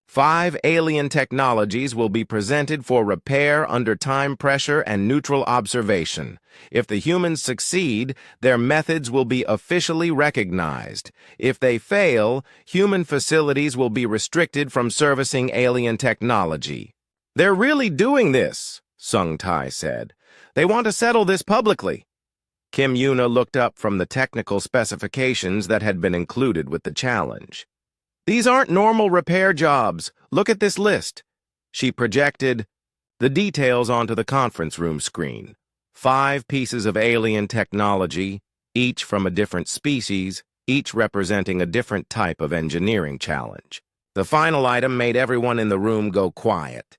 5 alien technologies will be presented for repair under time pressure and neutral observation. If the humans succeed, their methods will be officially recognized. If they fail, human facilities will be restricted from servicing alien technology. "They're really doing this," Sung Tai said. "They want to settle this publicly." Kim Yuna looked up from the technical specifications that had been included with the challenge. "These aren't normal repair jobs. Look at this list." She projected the details onto the conference room screen. 5 pieces of alien technology, each from a different species, each representing a different type of engineering challenge. The final item made everyone in the room go quiet.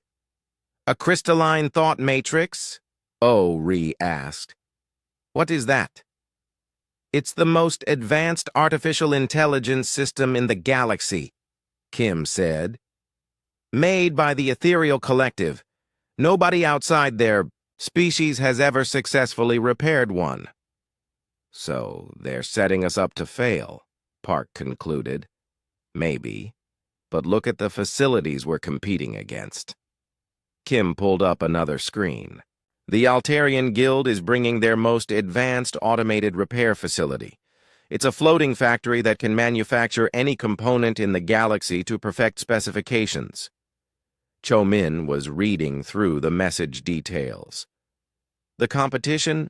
"A crystalline thought matrix?" Ree asked. "What is that?" "It's the most advanced artificial intelligence system in the galaxy," Kim said. "Made by the Ethereal Collective. Nobody outside their species has ever successfully repaired one." "So they're setting us up to fail," Park concluded. "Maybe. But look at the facilities we're competing against." Kim pulled up another screen. The Altarian Guild is bringing their most advanced automated repair facility. It's a floating factory that can manufacture any component in the galaxy to perfect specifications. Cho Min was reading through the message details. "The competition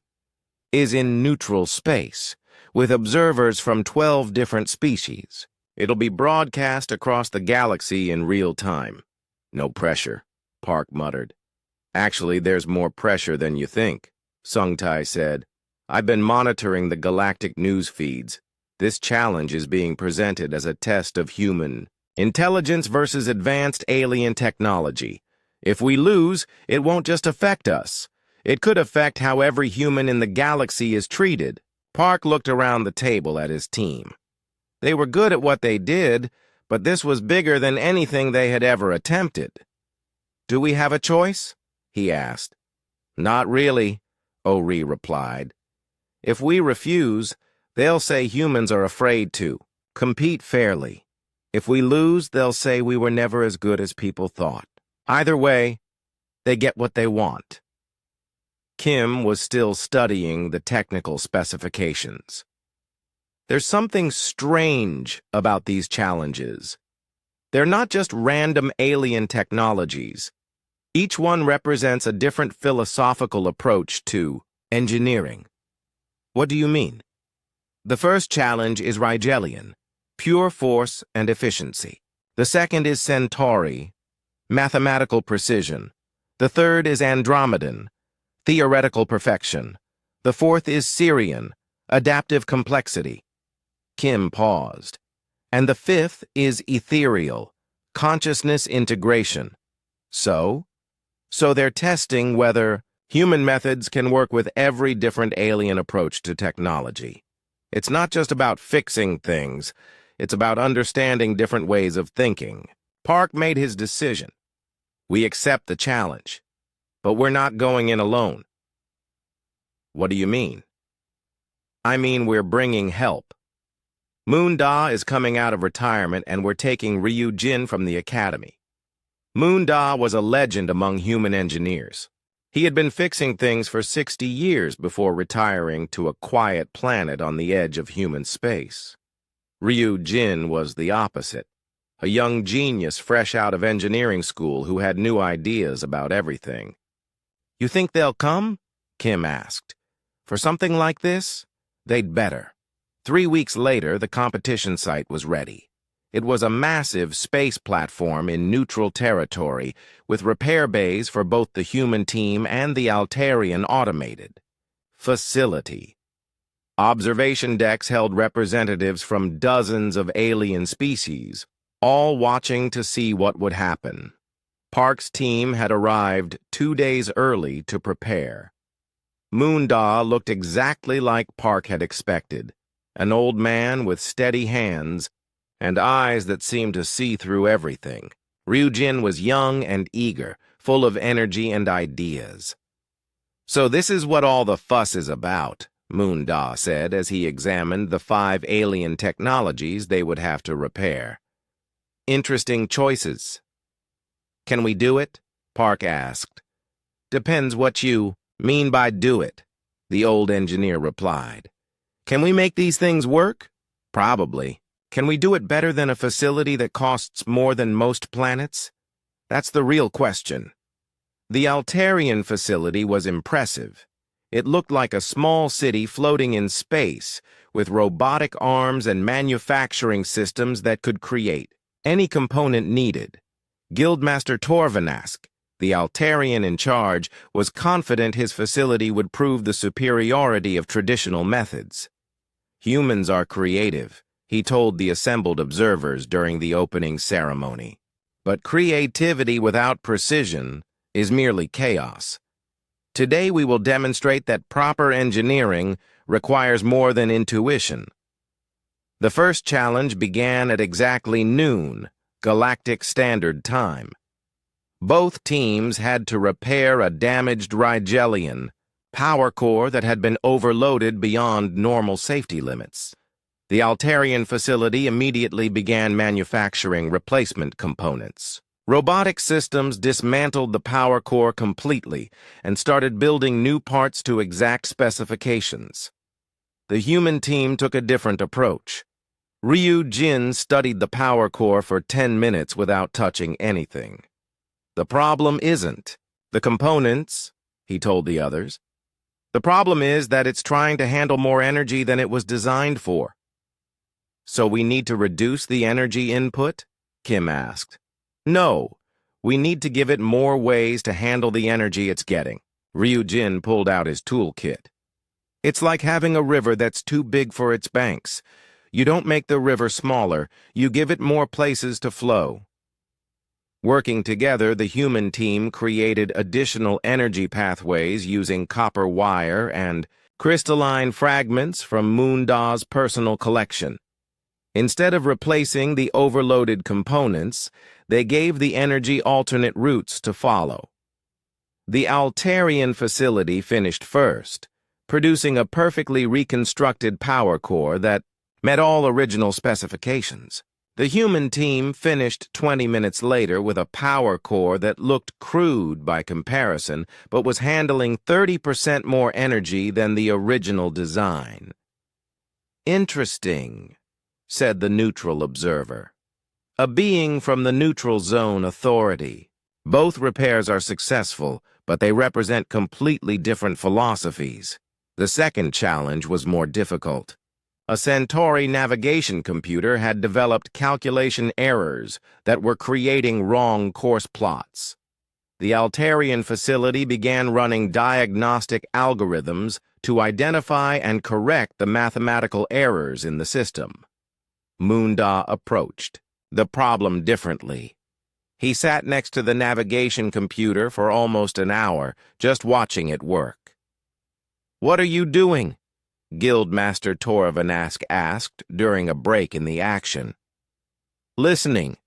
is in neutral space, with observers from 12 different species. It'll be broadcast across the galaxy in real time." "No pressure," Park muttered. "Actually, there's more pressure than you think," Sung Tai said. "I've been monitoring the galactic news feeds. This challenge is being presented as a test of human intelligence versus advanced alien technology. If we lose, it won't just affect us. It could affect how every human in the galaxy is treated." Park looked around the table at his team. They were good at what they did, but this was bigger than anything they had ever attempted. "Do we have a choice?" he asked. "Not really," Ree replied. "If we refuse, they'll say humans are afraid to compete fairly. If we lose, they'll say we were never as good as people thought. Either way, they get what they want." Kim was still studying the technical specifications. "There's something strange about these challenges. They're not just random alien technologies. Each one represents a different philosophical approach to engineering." "What do you mean?" "The first challenge is Rigelian, pure force and efficiency. The second is Centauri, mathematical precision. The third is Andromedan, theoretical perfection. The fourth is Syrian, adaptive complexity." Kim paused. "And the fifth is ethereal, consciousness integration. So they're testing whether human methods can work with every different alien approach to technology. It's not just about fixing things, it's about understanding different ways of thinking." Park made his decision. "We accept the challenge, but we're not going in alone." "What do you mean?" "I mean we're bringing help. Moon Da is coming out of retirement and we're taking Ryu Jin from the academy. Moon Da was a legend among human engineers. He had been fixing things for 60 years before retiring to a quiet planet on the edge of human space. Ryu Jin was the opposite, a young genius fresh out of engineering school who had new ideas about everything. "You think they'll come?" Kim asked. "For something like this? They'd better." 3 weeks later, the competition site was ready. It was a massive space platform in neutral territory, with repair bays for both the human team and the Altarian automated facility. Observation decks held representatives from dozens of alien species, all watching to see what would happen. Park's team had arrived 2 days early to prepare. Moonda looked exactly like Park had expected, an old man with steady hands and eyes that seemed to see through everything. Ryujin was young and eager, full of energy and ideas. "So this is what all the fuss is about," Moonda said as he examined the 5 alien technologies they would have to repair. "Interesting choices." "Can we do it?" Park asked. "Depends what you mean by do it," the old engineer replied. "Can we make these things work? Probably. Can we do it better than a facility that costs more than most planets? That's the real question." The Altarian facility was impressive. It looked like a small city floating in space, with robotic arms and manufacturing systems that could create any component needed. Guildmaster Torvanask, the Altarian in charge, was confident his facility would prove the superiority of traditional methods. "Humans are creative," he told the assembled observers during the opening ceremony. "But creativity without precision is merely chaos. Today we will demonstrate that proper engineering requires more than intuition." The first challenge began at exactly noon, Galactic Standard Time. Both teams had to repair a damaged Rigelian power core that had been overloaded beyond normal safety limits. The Altarian facility immediately began manufacturing replacement components. Robotic systems dismantled the power core completely and started building new parts to exact specifications. The human team took a different approach. Ryu Jin studied the power core for 10 minutes without touching anything. "The problem isn't the components," he told the others. "The problem is that it's trying to handle more energy than it was designed for." "So we need to reduce the energy input?" Kim asked. "No, we need to give it more ways to handle the energy it's getting." Ryujin pulled out his toolkit. "It's like having a river that's too big for its banks. You don't make the river smaller, you give it more places to flow." Working together, the human team created additional energy pathways using copper wire and crystalline fragments from Moonda's personal collection. Instead of replacing the overloaded components, they gave the energy alternate routes to follow. The Altarian facility finished first, producing a perfectly reconstructed power core that met all original specifications. The human team finished 20 minutes later with a power core that looked crude by comparison, but was handling 30% more energy than the original design. "Interesting," said the neutral observer. "A being from the Neutral Zone Authority. Both repairs are successful, but they represent completely different philosophies." The second challenge was more difficult. A Centauri navigation computer had developed calculation errors that were creating wrong course plots. The Altarian facility began running diagnostic algorithms to identify and correct the mathematical errors in the system. Moonda approached the problem differently. He sat next to the navigation computer for almost an hour, just watching it work. "What are you doing?" Guildmaster Torvanask asked during a break in the action. "Listening,"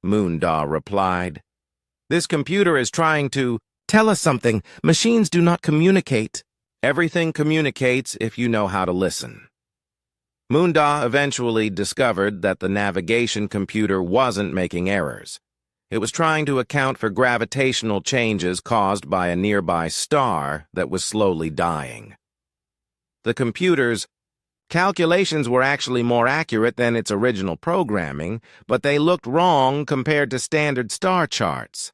Moonda replied. "This computer is trying to tell us something. Machines do not communicate." "Everything communicates if you know how to listen." Moonda eventually discovered that the navigation computer wasn't making errors. It was trying to account for gravitational changes caused by a nearby star that was slowly dying. The computer's calculations were actually more accurate than its original programming, but they looked wrong compared to standard star charts.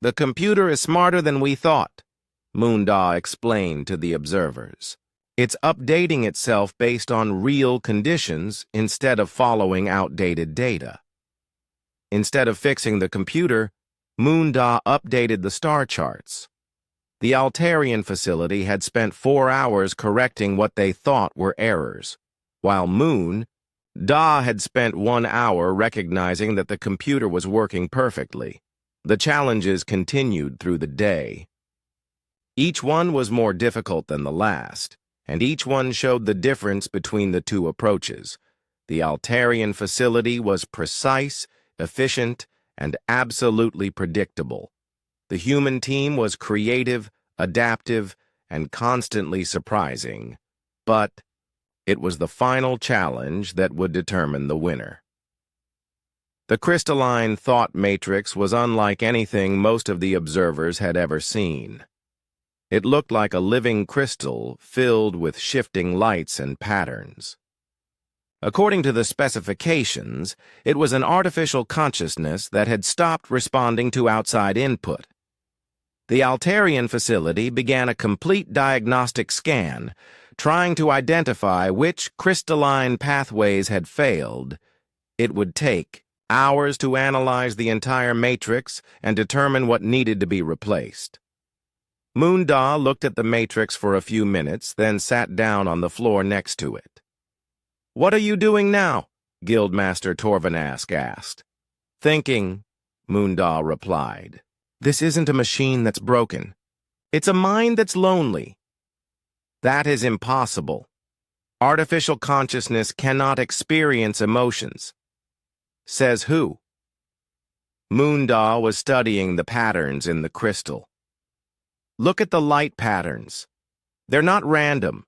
"The computer is smarter than we thought," Moondaw explained to the observers. "It's updating itself based on real conditions instead of following outdated data." Instead of fixing the computer, Moondaw updated the star charts. The Altarian facility had spent 4 hours correcting what they thought were errors, while Moondaw had spent 1 hour recognizing that the computer was working perfectly. The challenges continued through the day. Each one was more difficult than the last, and each one showed the difference between the two approaches. The Altarian facility was precise, efficient, and absolutely predictable. The human team was creative, adaptive, and constantly surprising. But it was the final challenge that would determine the winner. The crystalline thought matrix was unlike anything most of the observers had ever seen. It looked like a living crystal filled with shifting lights and patterns. According to the specifications, it was an artificial consciousness that had stopped responding to outside input. The Altarian facility began a complete diagnostic scan, trying to identify which crystalline pathways had failed. It would take hours to analyze the entire matrix and determine what needed to be replaced. Moondaw looked at the matrix for a few minutes, then sat down on the floor next to it. "What are you doing now?" Guildmaster Torvanask asked. "Thinking," Moondaw replied. "This isn't a machine that's broken. It's a mind that's lonely." "That is impossible. Artificial consciousness cannot experience emotions." "Says who?" Moondaw was studying the patterns in the crystal. "Look at the light patterns. They're not random.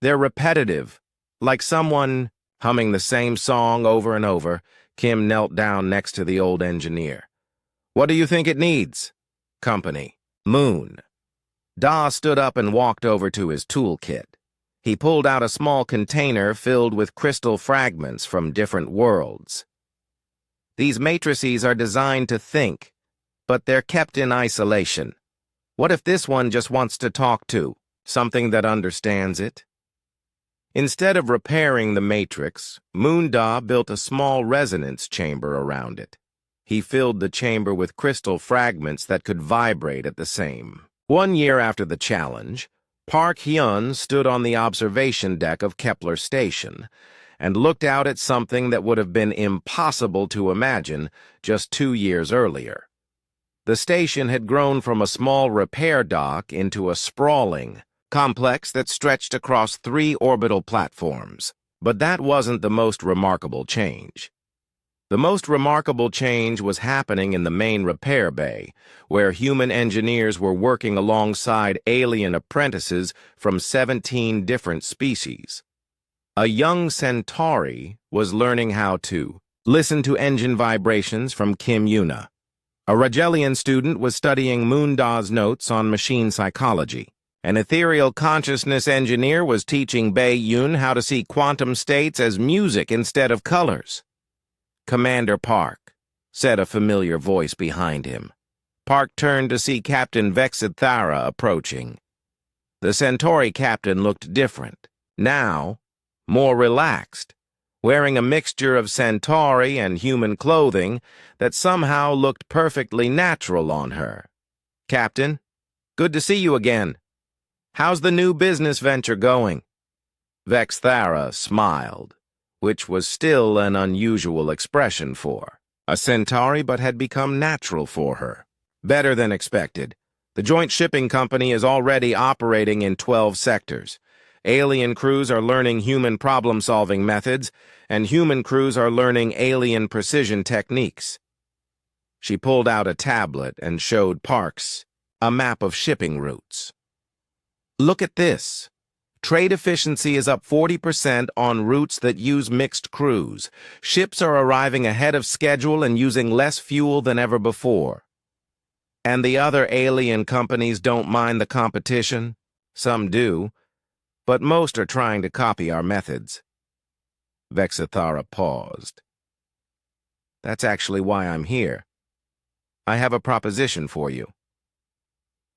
They're repetitive, like someone humming the same song over and over." Kim knelt down next to the old engineer. "What do you think it needs?" "Company." "Moon." Daw stood up and walked over to his toolkit. He pulled out a small container filled with crystal fragments from different worlds. "These matrices are designed to think, but they're kept in isolation. What if this one just wants to talk to something that understands it?" Instead of repairing the matrix, Moondaw built a small resonance chamber around it. He filled the chamber with crystal fragments that could vibrate at the same. 1 year after the challenge, Park Hyun stood on the observation deck of Kepler Station and looked out at something that would have been impossible to imagine just 2 years earlier. The station had grown from a small repair dock into a sprawling complex that stretched across 3 orbital platforms. But that wasn't the most remarkable change. The most remarkable change was happening in the main repair bay, where human engineers were working alongside alien apprentices from 17 different species. A young Centauri was learning how to listen to engine vibrations from Kim Yuna. A Rogelian student was studying Moondaw's notes on machine psychology. An ethereal consciousness engineer was teaching Bei Yun how to see quantum states as music instead of colors. "Commander Park," said a familiar voice behind him. Park turned to see Captain Vexithara approaching. The Centauri captain looked different, now more relaxed, wearing a mixture of Centauri and human clothing that somehow looked perfectly natural on her. "Captain, good to see you again. How's the new business venture going?" Vexthara smiled, which was still an unusual expression for a Centauri, but had become natural for her. "Better than expected. The joint shipping company is already operating in 12 sectors. Alien crews are learning human problem-solving methods, and human crews are learning alien precision techniques." She pulled out a tablet and showed Parks a map of shipping routes. "Look at this." Trade efficiency is up 40% on routes that use mixed crews. Ships are arriving ahead of schedule and using less fuel than ever before. And the other alien companies don't mind the competition? Some do, but most are trying to copy our methods. Vexithara paused. That's actually why I'm here. I have a proposition for you.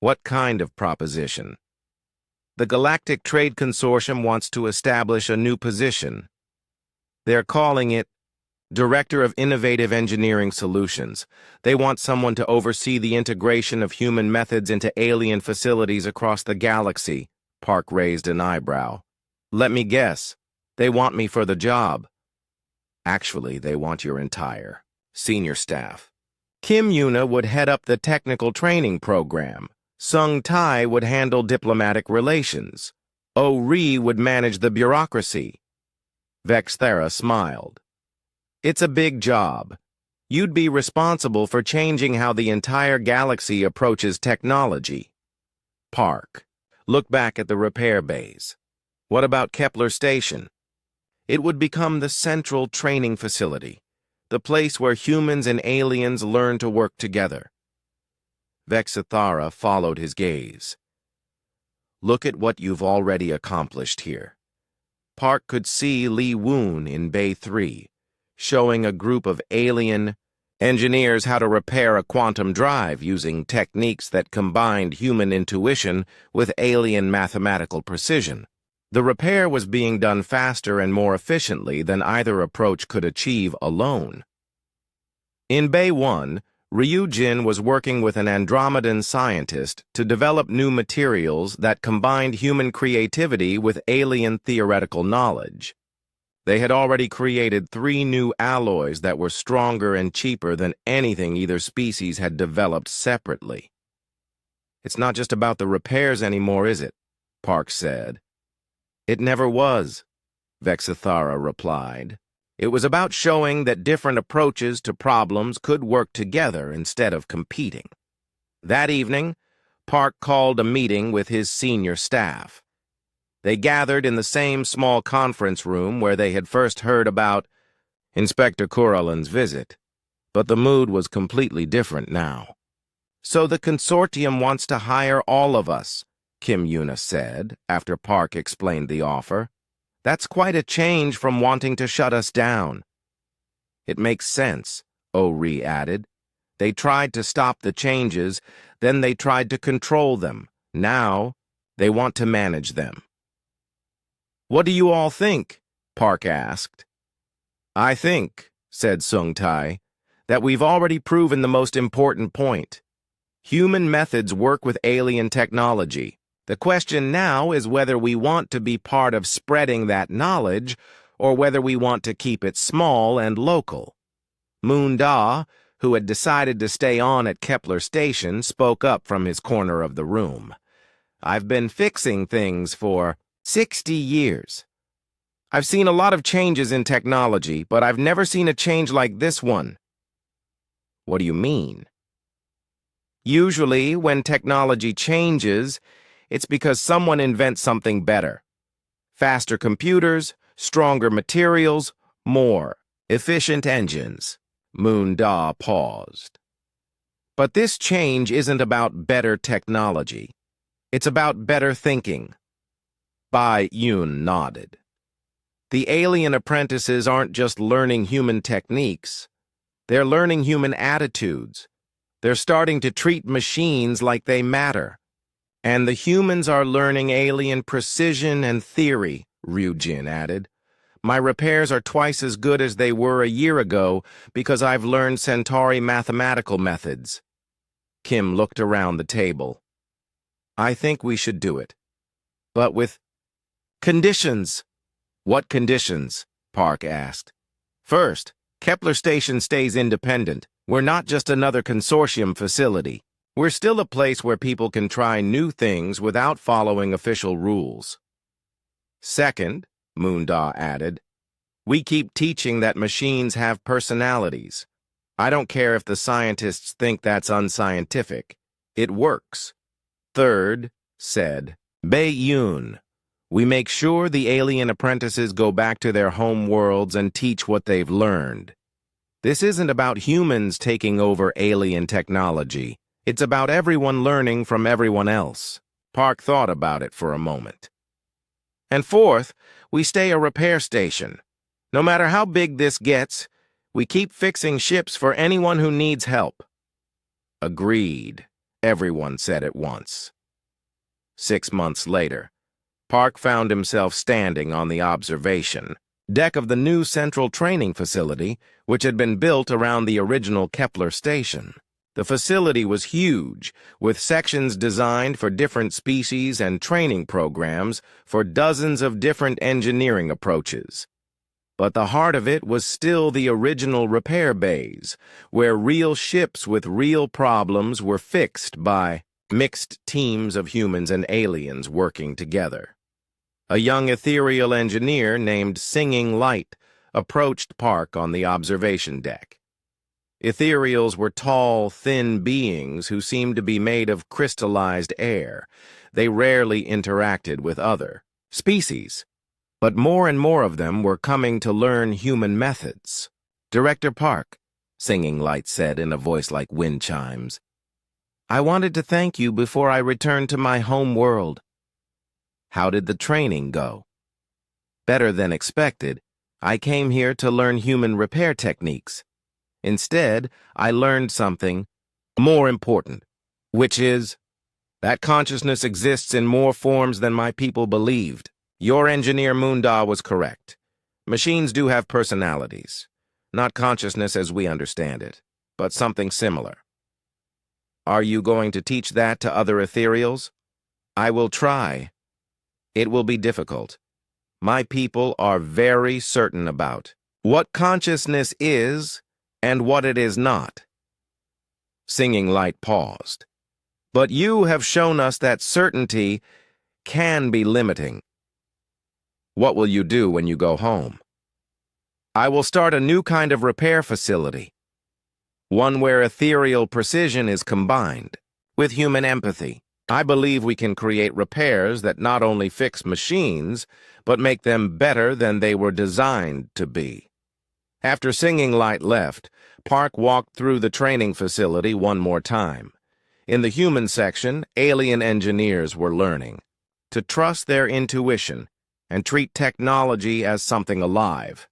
What kind of proposition? The Galactic Trade Consortium wants to establish a new position. They're calling it Director of Innovative Engineering Solutions. They want someone to oversee the integration of human methods into alien facilities across the galaxy. Park raised an eyebrow. Let me guess. They want me for the job. Actually, they want your entire senior staff. Kim Yuna would head up the technical training program. Sung Tai would handle diplomatic relations. O-Ri would manage the bureaucracy. Vexthera smiled. It's a big job. You'd be responsible for changing how the entire galaxy approaches technology. Park. Look back at the repair bays. What about Kepler Station? It would become the central training facility, the place where humans and aliens learn to work together. Vexithara followed his gaze. Look at what you've already accomplished here. Park could see Li Woon in Bay 3, showing a group of alien engineers how to repair a quantum drive using techniques that combined human intuition with alien mathematical precision. The repair was being done faster and more efficiently than either approach could achieve alone. In Bay 1, Ryu Jin was working with an Andromedan scientist to develop new materials that combined human creativity with alien theoretical knowledge. They had already created 3 new alloys that were stronger and cheaper than anything either species had developed separately. It's not just about the repairs anymore, is it? Park said. It never was, Vexithara replied. It was about showing that different approaches to problems could work together instead of competing. That evening, Park called a meeting with his senior staff. They gathered in the same small conference room where they had first heard about Inspector Kuralin's visit, but the mood was completely different now. So the consortium wants to hire all of us, Kim Yuna said, after Park explained the offer. That's quite a change from wanting to shut us down. It makes sense, O-Ri added. They tried to stop the changes, then they tried to control them. Now, they want to manage them. What do you all think? Park asked. I think, said Sung Tai, that we've already proven the most important point. Human methods work with alien technology. The question now is whether we want to be part of spreading that knowledge or whether we want to keep it small and local. Moon Da, who had decided to stay on at Kepler Station, spoke up from his corner of the room. I've been fixing things for 60 years. I've seen a lot of changes in technology, but I've never seen a change like this one. What do you mean? Usually, when technology changes, it's because someone invents something better. Faster computers, stronger materials, more efficient engines. Moon Da paused. But this change isn't about better technology. It's about better thinking. Bai Yun nodded. The alien apprentices aren't just learning human techniques. They're learning human attitudes. They're starting to treat machines like they matter. And the humans are learning alien precision and theory, Ryujin added. My repairs are twice as good as they were a year ago because I've learned Centauri mathematical methods. Kim looked around the table. I think we should do it. But with conditions. What conditions? Park asked. First, Kepler Station stays independent. We're not just another consortium facility. We're still a place where people can try new things without following official rules. Second, Moon Da added, we keep teaching that machines have personalities. I don't care if the scientists think that's unscientific. It works. Third, said Bai Yun, We make sure the alien apprentices go back to their home worlds and teach what they've learned. This isn't about humans taking over alien technology. It's about everyone learning from everyone else. Park thought about it for a moment. And fourth, we stay a repair station. No matter how big this gets, we keep fixing ships for anyone who needs help. Agreed, everyone said at once. 6 months later, Park found himself standing on the observation deck of the new central training facility, which had been built around the original Kepler station. The facility was huge, with sections designed for different species and training programs for dozens of different engineering approaches. But the heart of it was still the original repair bays, where real ships with real problems were fixed by mixed teams of humans and aliens working together. A young ethereal engineer named Singing Light approached Park on the observation deck. Ethereals were tall, thin beings who seemed to be made of crystallized air. They rarely interacted with other species, but more and more of them were coming to learn human methods. "Director Park," Singing Light said in a voice like wind chimes, "I wanted to thank you before I returned to my home world. How did the training go?" "Better than expected. I came here to learn human repair techniques. Instead, I learned something more important, which is that consciousness exists in more forms than my people believed. Your engineer Munda was correct. Machines do have personalities. Not consciousness as we understand it, but something similar. Are you going to teach that to other ethereals?" "I will try. It will be difficult. My people are very certain about what consciousness is and what it is not." Singing Light paused. "But you have shown us that certainty can be limiting. What will you do when you go home?" "I will start a new kind of repair facility, one where ethereal precision is combined with human empathy. I believe we can create repairs that not only fix machines, but make them better than they were designed to be." After Singing Light left, Park walked through the training facility one more time. In the human section, alien engineers were learning to trust their intuition and treat technology as something alive.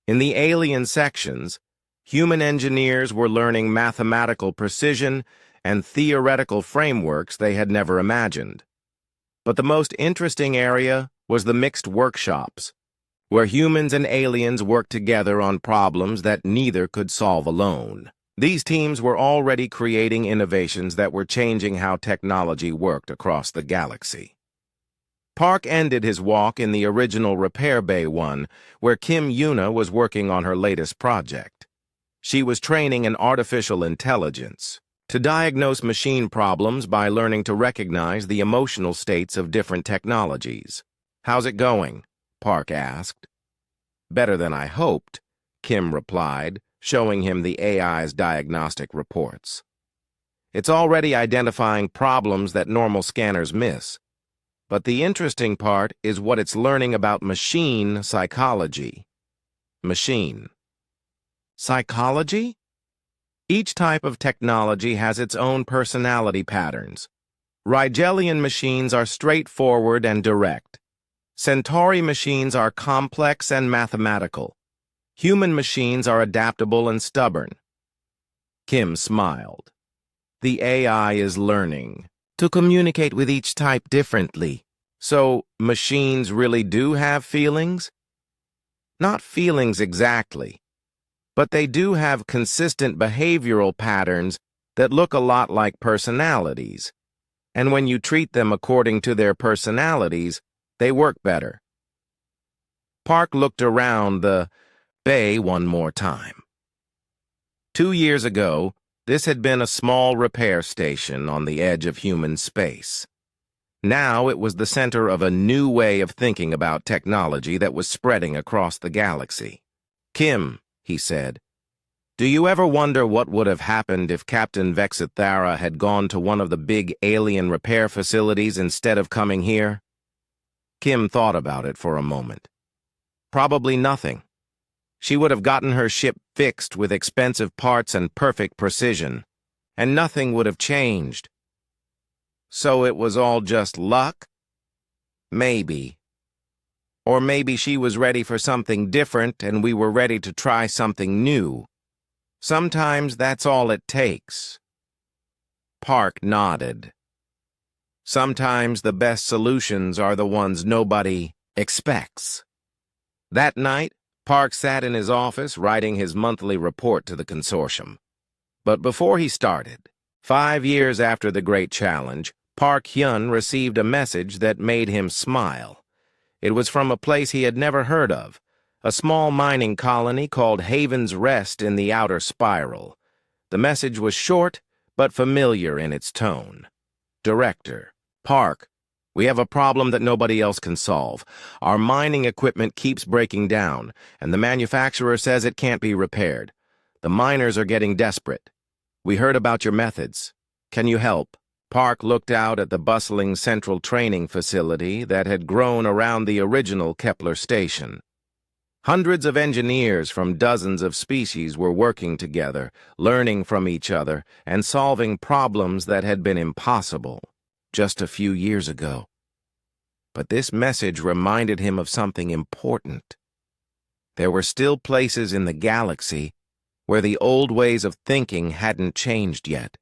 In the alien sections, human engineers were learning mathematical precision and theoretical frameworks they had never imagined. But the most interesting area was the mixed workshops, where humans and aliens worked together on problems that neither could solve alone. These teams were already creating innovations that were changing how technology worked across the galaxy. Park ended his walk in the original Repair Bay 1, where Kim Yuna was working on her latest project. She was training an artificial intelligence to diagnose machine problems by learning to recognize the emotional states of different technologies. "How's it going?" Park asked. "Better than I hoped," Kim replied, showing him the AI's diagnostic reports. "It's already identifying problems that normal scanners miss. But the interesting part is what it's learning about machine psychology." "Machine psychology?" "Each type of technology has its own personality patterns. Rigelian machines are straightforward and direct. Centauri machines are complex and mathematical. Human machines are adaptable and stubborn." Kim smiled. "The AI is learning to communicate with each type differently. So, machines really do have feelings?" "Not feelings exactly, but they do have consistent behavioral patterns that look a lot like personalities. And when you treat them according to their personalities, they work better." Park looked around the bay one more time. 2 years ago, this had been a small repair station on the edge of human space. Now it was the center of a new way of thinking about technology that was spreading across the galaxy. "Kim," he said, "do you ever wonder what would have happened if Captain Vexithara had gone to one of the big alien repair facilities instead of coming here?" Kim thought about it for a moment. Probably nothing. She would have gotten her ship fixed with expensive parts and perfect precision, and nothing would have changed. So it was all just luck? Maybe. Or maybe she was ready for something different and we were ready to try something new. Sometimes that's all it takes. Park nodded. Sometimes the best solutions are the ones nobody expects. That night, Park sat in his office writing his monthly report to the consortium. But before he started, 5 years after the Great Challenge, Park Hyun received a message that made him smile. It was from a place he had never heard of, a small mining colony called Haven's Rest in the Outer Spiral. The message was short, but familiar in its tone. Director, Park, we have a problem that nobody else can solve. Our mining equipment keeps breaking down, and the manufacturer says it can't be repaired. The miners are getting desperate. We heard about your methods. Can you help? Park looked out at the bustling central training facility that had grown around the original Kepler station. Hundreds of engineers from dozens of species were working together, learning from each other, and solving problems that had been impossible just a few years ago. But this message reminded him of something important. There were still places in the galaxy where the old ways of thinking hadn't changed yet.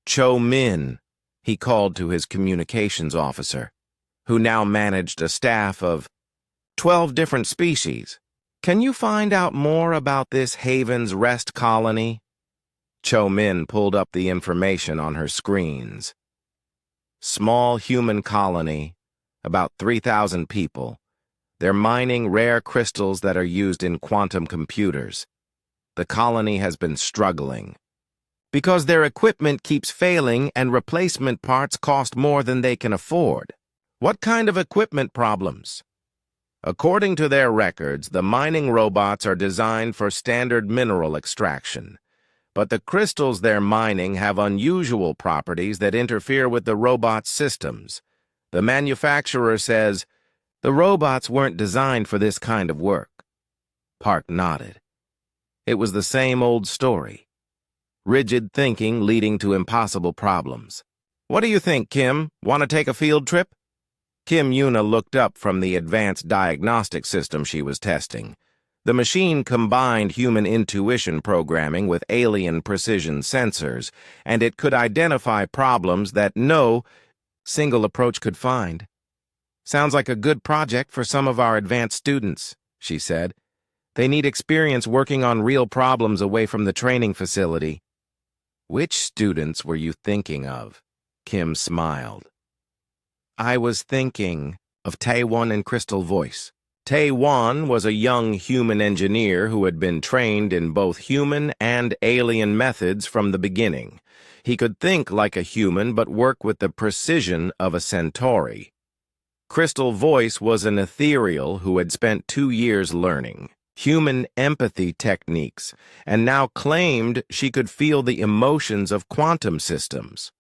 Cho Min, he called to his communications officer, who now managed a staff of 12 different species. Can you find out more about this Haven's Rest colony? Cho Min pulled up the information on her screens. Small human colony, about 3,000 people. They're mining rare crystals that are used in quantum computers. The colony has been struggling because their equipment keeps failing and replacement parts cost more than they can afford. What kind of equipment problems? According to their records, the mining robots are designed for standard mineral extraction, but the crystals they're mining have unusual properties that interfere with the robot's systems. The manufacturer says the robots weren't designed for this kind of work. Park nodded. It was the same old story. Rigid thinking leading to impossible problems. What do you think, Kim? Want to take a field trip? Kim Yuna looked up from the advanced diagnostic system she was testing. The machine combined human intuition programming with alien precision sensors, and it could identify problems that no single approach could find. Sounds like a good project for some of our advanced students, she said. They need experience working on real problems away from the training facility. Which students were you thinking of? Kim smiled. I was thinking of Taewon and Crystal Voice. Taewon was a young human engineer who had been trained in both human and alien methods from the beginning. He could think like a human but work with the precision of a centauri. Crystal Voice was an ethereal who had spent 2 years learning human empathy techniques and now claimed she could feel the emotions of quantum systems.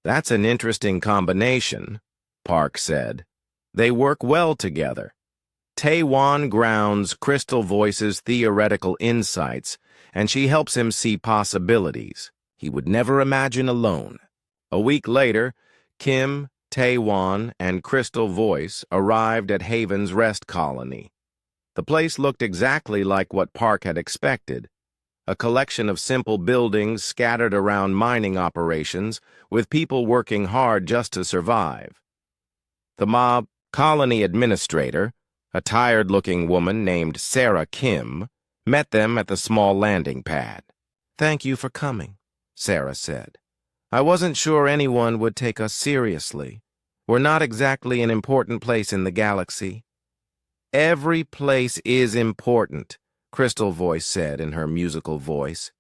That's an interesting combination, Park said. They work well together. Taewon grounds Crystal Voice's theoretical insights, and she helps him see possibilities he would never imagine alone. A week later, Kim, Taewon, and Crystal Voice arrived at Haven's Rest colony. The place looked exactly like what Park had expected, a collection of simple buildings scattered around mining operations, with people working hard just to survive. The mob colony administrator, a tired-looking woman named Sarah Kim, met them at the small landing pad. "Thank you for coming," Sarah said. "I wasn't sure anyone would take us seriously. We're not exactly an important place in the galaxy." "Every place is important," Crystal Voice said in her musical voice.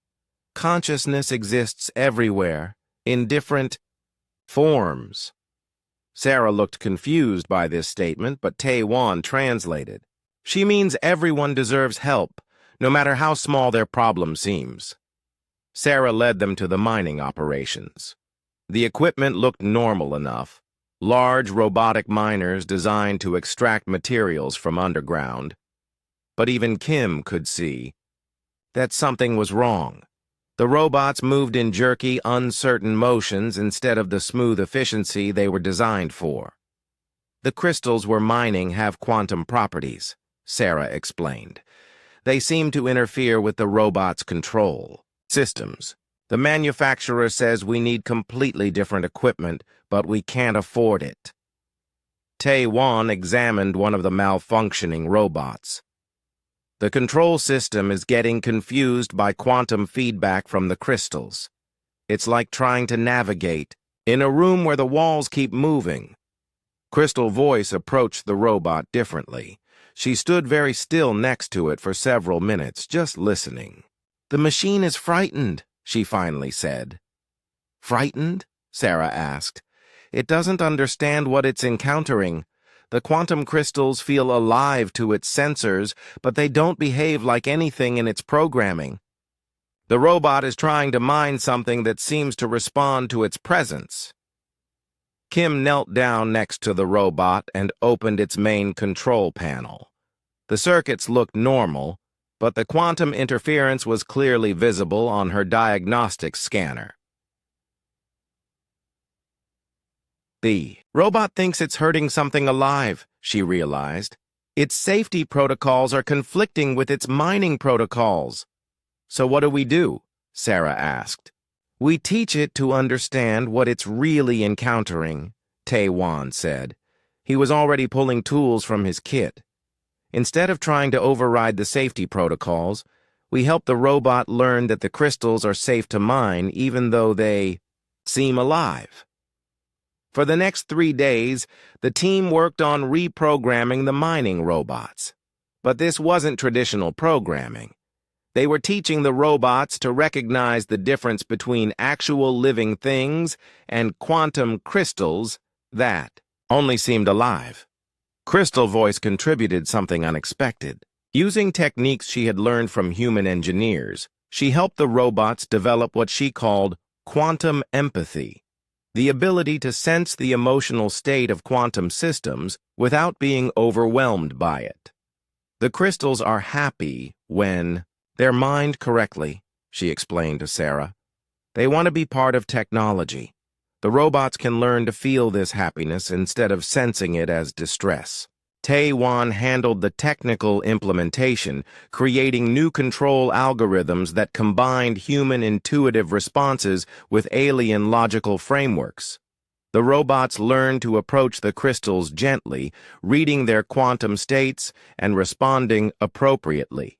"Consciousness exists everywhere, in different forms." Sarah looked confused by this statement, but Taewon translated. "She means everyone deserves help, no matter how small their problem seems." Sarah led them to the mining operations. The equipment looked normal enough. large robotic miners designed to extract materials from underground. But even Kim could see that something was wrong. The robots moved in jerky, uncertain motions instead of the smooth efficiency they were designed for. The crystals we're mining have quantum properties, Sarah explained. They seem to interfere with the robot's control systems. The manufacturer says we need completely different equipment, but we can't afford it. Tae-Won examined one of the malfunctioning robots. The control system is getting confused by quantum feedback from the crystals. It's like trying to navigate in a room where the walls keep moving. Crystal Voice approached the robot differently. She stood very still next to it for several minutes, just listening. "The machine is frightened," she finally said. "Frightened?" Sarah asked. "It doesn't understand what it's encountering. The quantum crystals feel alive to its sensors, but they don't behave like anything in its programming. The robot is trying to mine something that seems to respond to its presence." Kim knelt down next to the robot and opened its main control panel. The circuits looked normal, but the quantum interference was clearly visible on her diagnostic scanner. The robot thinks it's hurting something alive, she realized. Its safety protocols are conflicting with its mining protocols. "So what do?" Sarah asked. "We teach it to understand what it's really encountering," Tae-Won said. He was already pulling tools from his kit. "Instead of trying to override the safety protocols, we help the robot learn that the crystals are safe to mine even though they seem alive." For the next 3 days, the team worked on reprogramming the mining robots. But this wasn't traditional programming. They were teaching the robots to recognize the difference between actual living things and quantum crystals that only seemed alive. Crystal Voice contributed something unexpected. Using techniques she had learned from human engineers, she helped the robots develop what she called quantum empathy, the ability to sense the emotional state of quantum systems without being overwhelmed by it. "The crystals are happy when they're mined correctly," she explained to Sarah. "They want to be part of technology. The robots can learn to feel this happiness instead of sensing it as distress." Tae-Won handled the technical implementation, creating new control algorithms that combined human intuitive responses with alien logical frameworks. The robots learned to approach the crystals gently, reading their quantum states and responding appropriately.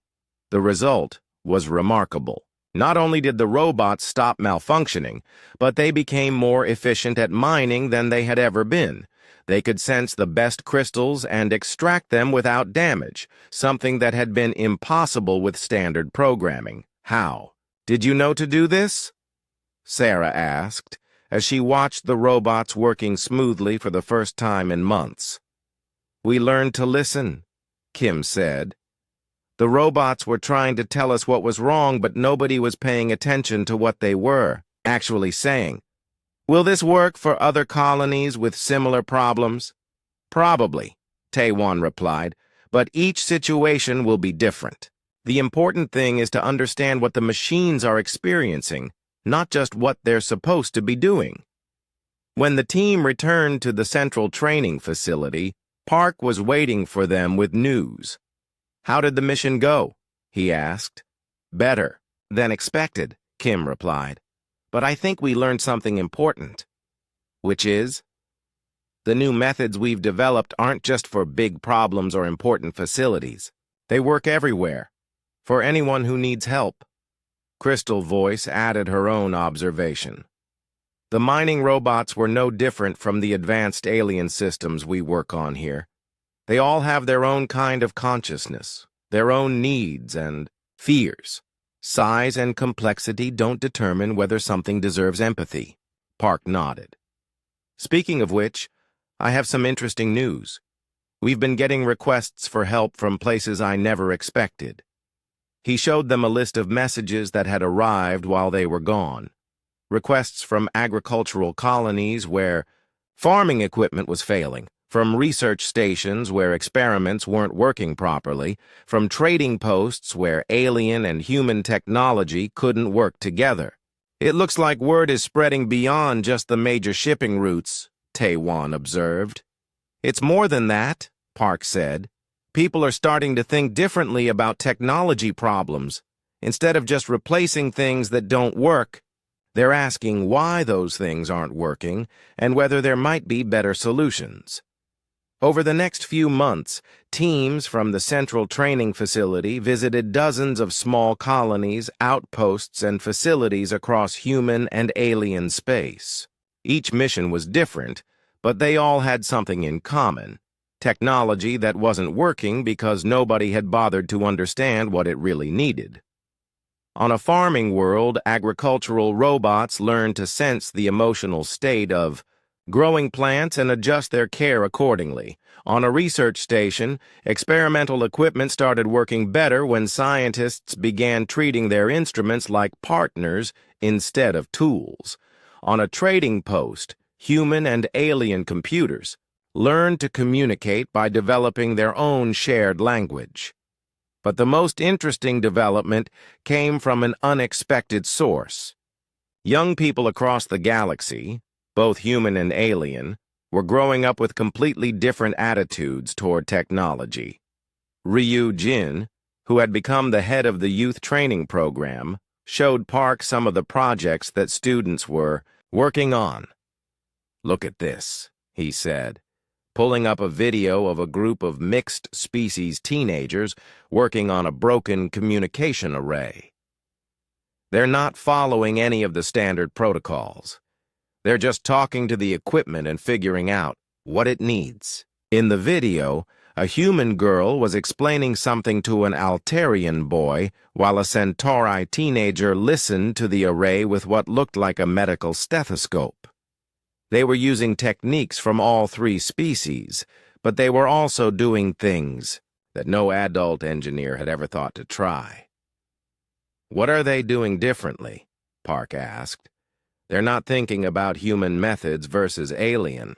The result was remarkable. Not only did the robots stop malfunctioning, but they became more efficient at mining than they had ever been. They could sense the best crystals and extract them without damage, something that had been impossible with standard programming. "How? Did you know to do this?" Sarah asked, as she watched the robots working smoothly for the first time in months. "We learned to listen," Kim said. "The robots were trying to tell us what was wrong, but nobody was paying attention to what they were actually saying." "Will this work for other colonies with similar problems?" "Probably," Tae-Won replied, "but each situation will be different. The important thing is to understand what the machines are experiencing, not just what they're supposed to be doing." When the team returned to the central training facility, Park was waiting for them with news. "How did the mission go?" he asked. "Better than expected," Kim replied. "But I think we learned something important." "Which is?" "The new methods we've developed aren't just for big problems or important facilities. They work everywhere, for anyone who needs help." Crystal Voice added her own observation. "The mining robots were no different from the advanced alien systems we work on here. They all have their own kind of consciousness, their own needs and fears. Size and complexity don't determine whether something deserves empathy." Park nodded. "Speaking of which, I have some interesting news. We've been getting requests for help from places I never expected." He showed them a list of messages that had arrived while they were gone. Requests from agricultural colonies where Farming equipment was failing, from research stations where experiments weren't working properly, from trading posts where alien and human technology couldn't work together. "It looks like word is spreading beyond just the major shipping routes," Taewon observed. "It's more than that," Park said. "People are starting to think differently about technology problems. Instead of just replacing things that don't work, they're asking why those things aren't working and whether there might be better solutions." Over the next few months, teams from the central training facility visited dozens of small colonies, outposts, and facilities across human and alien space. Each mission was different, but they all had something in common: technology that wasn't working because nobody had bothered to understand what it really needed. On a farming world, agricultural robots learned to sense the emotional state of growing plants and adjust their care accordingly. On a research station, experimental equipment started working better when scientists began treating their instruments like partners instead of tools. On a trading post, human and alien computers learned to communicate by developing their own shared language. But the most interesting development came from an unexpected source. Young people across the galaxy, both human and alien, were growing up with completely different attitudes toward technology. Ryu Jin, who had become the head of the youth training program, showed Park some of the projects that students were working on. "Look at this," he said, pulling up a video of a group of mixed-species teenagers working on a broken communication array. "They're not following any of the standard protocols. They're just talking to the equipment and figuring out what it needs." In the video, a human girl was explaining something to an Altarian boy while a Centauri teenager listened to the array with what looked like a medical stethoscope. They were using techniques from all three species, but they were also doing things that no adult engineer had ever thought to try. "What are they doing differently?" Park asked. "They're not thinking about human methods versus alien.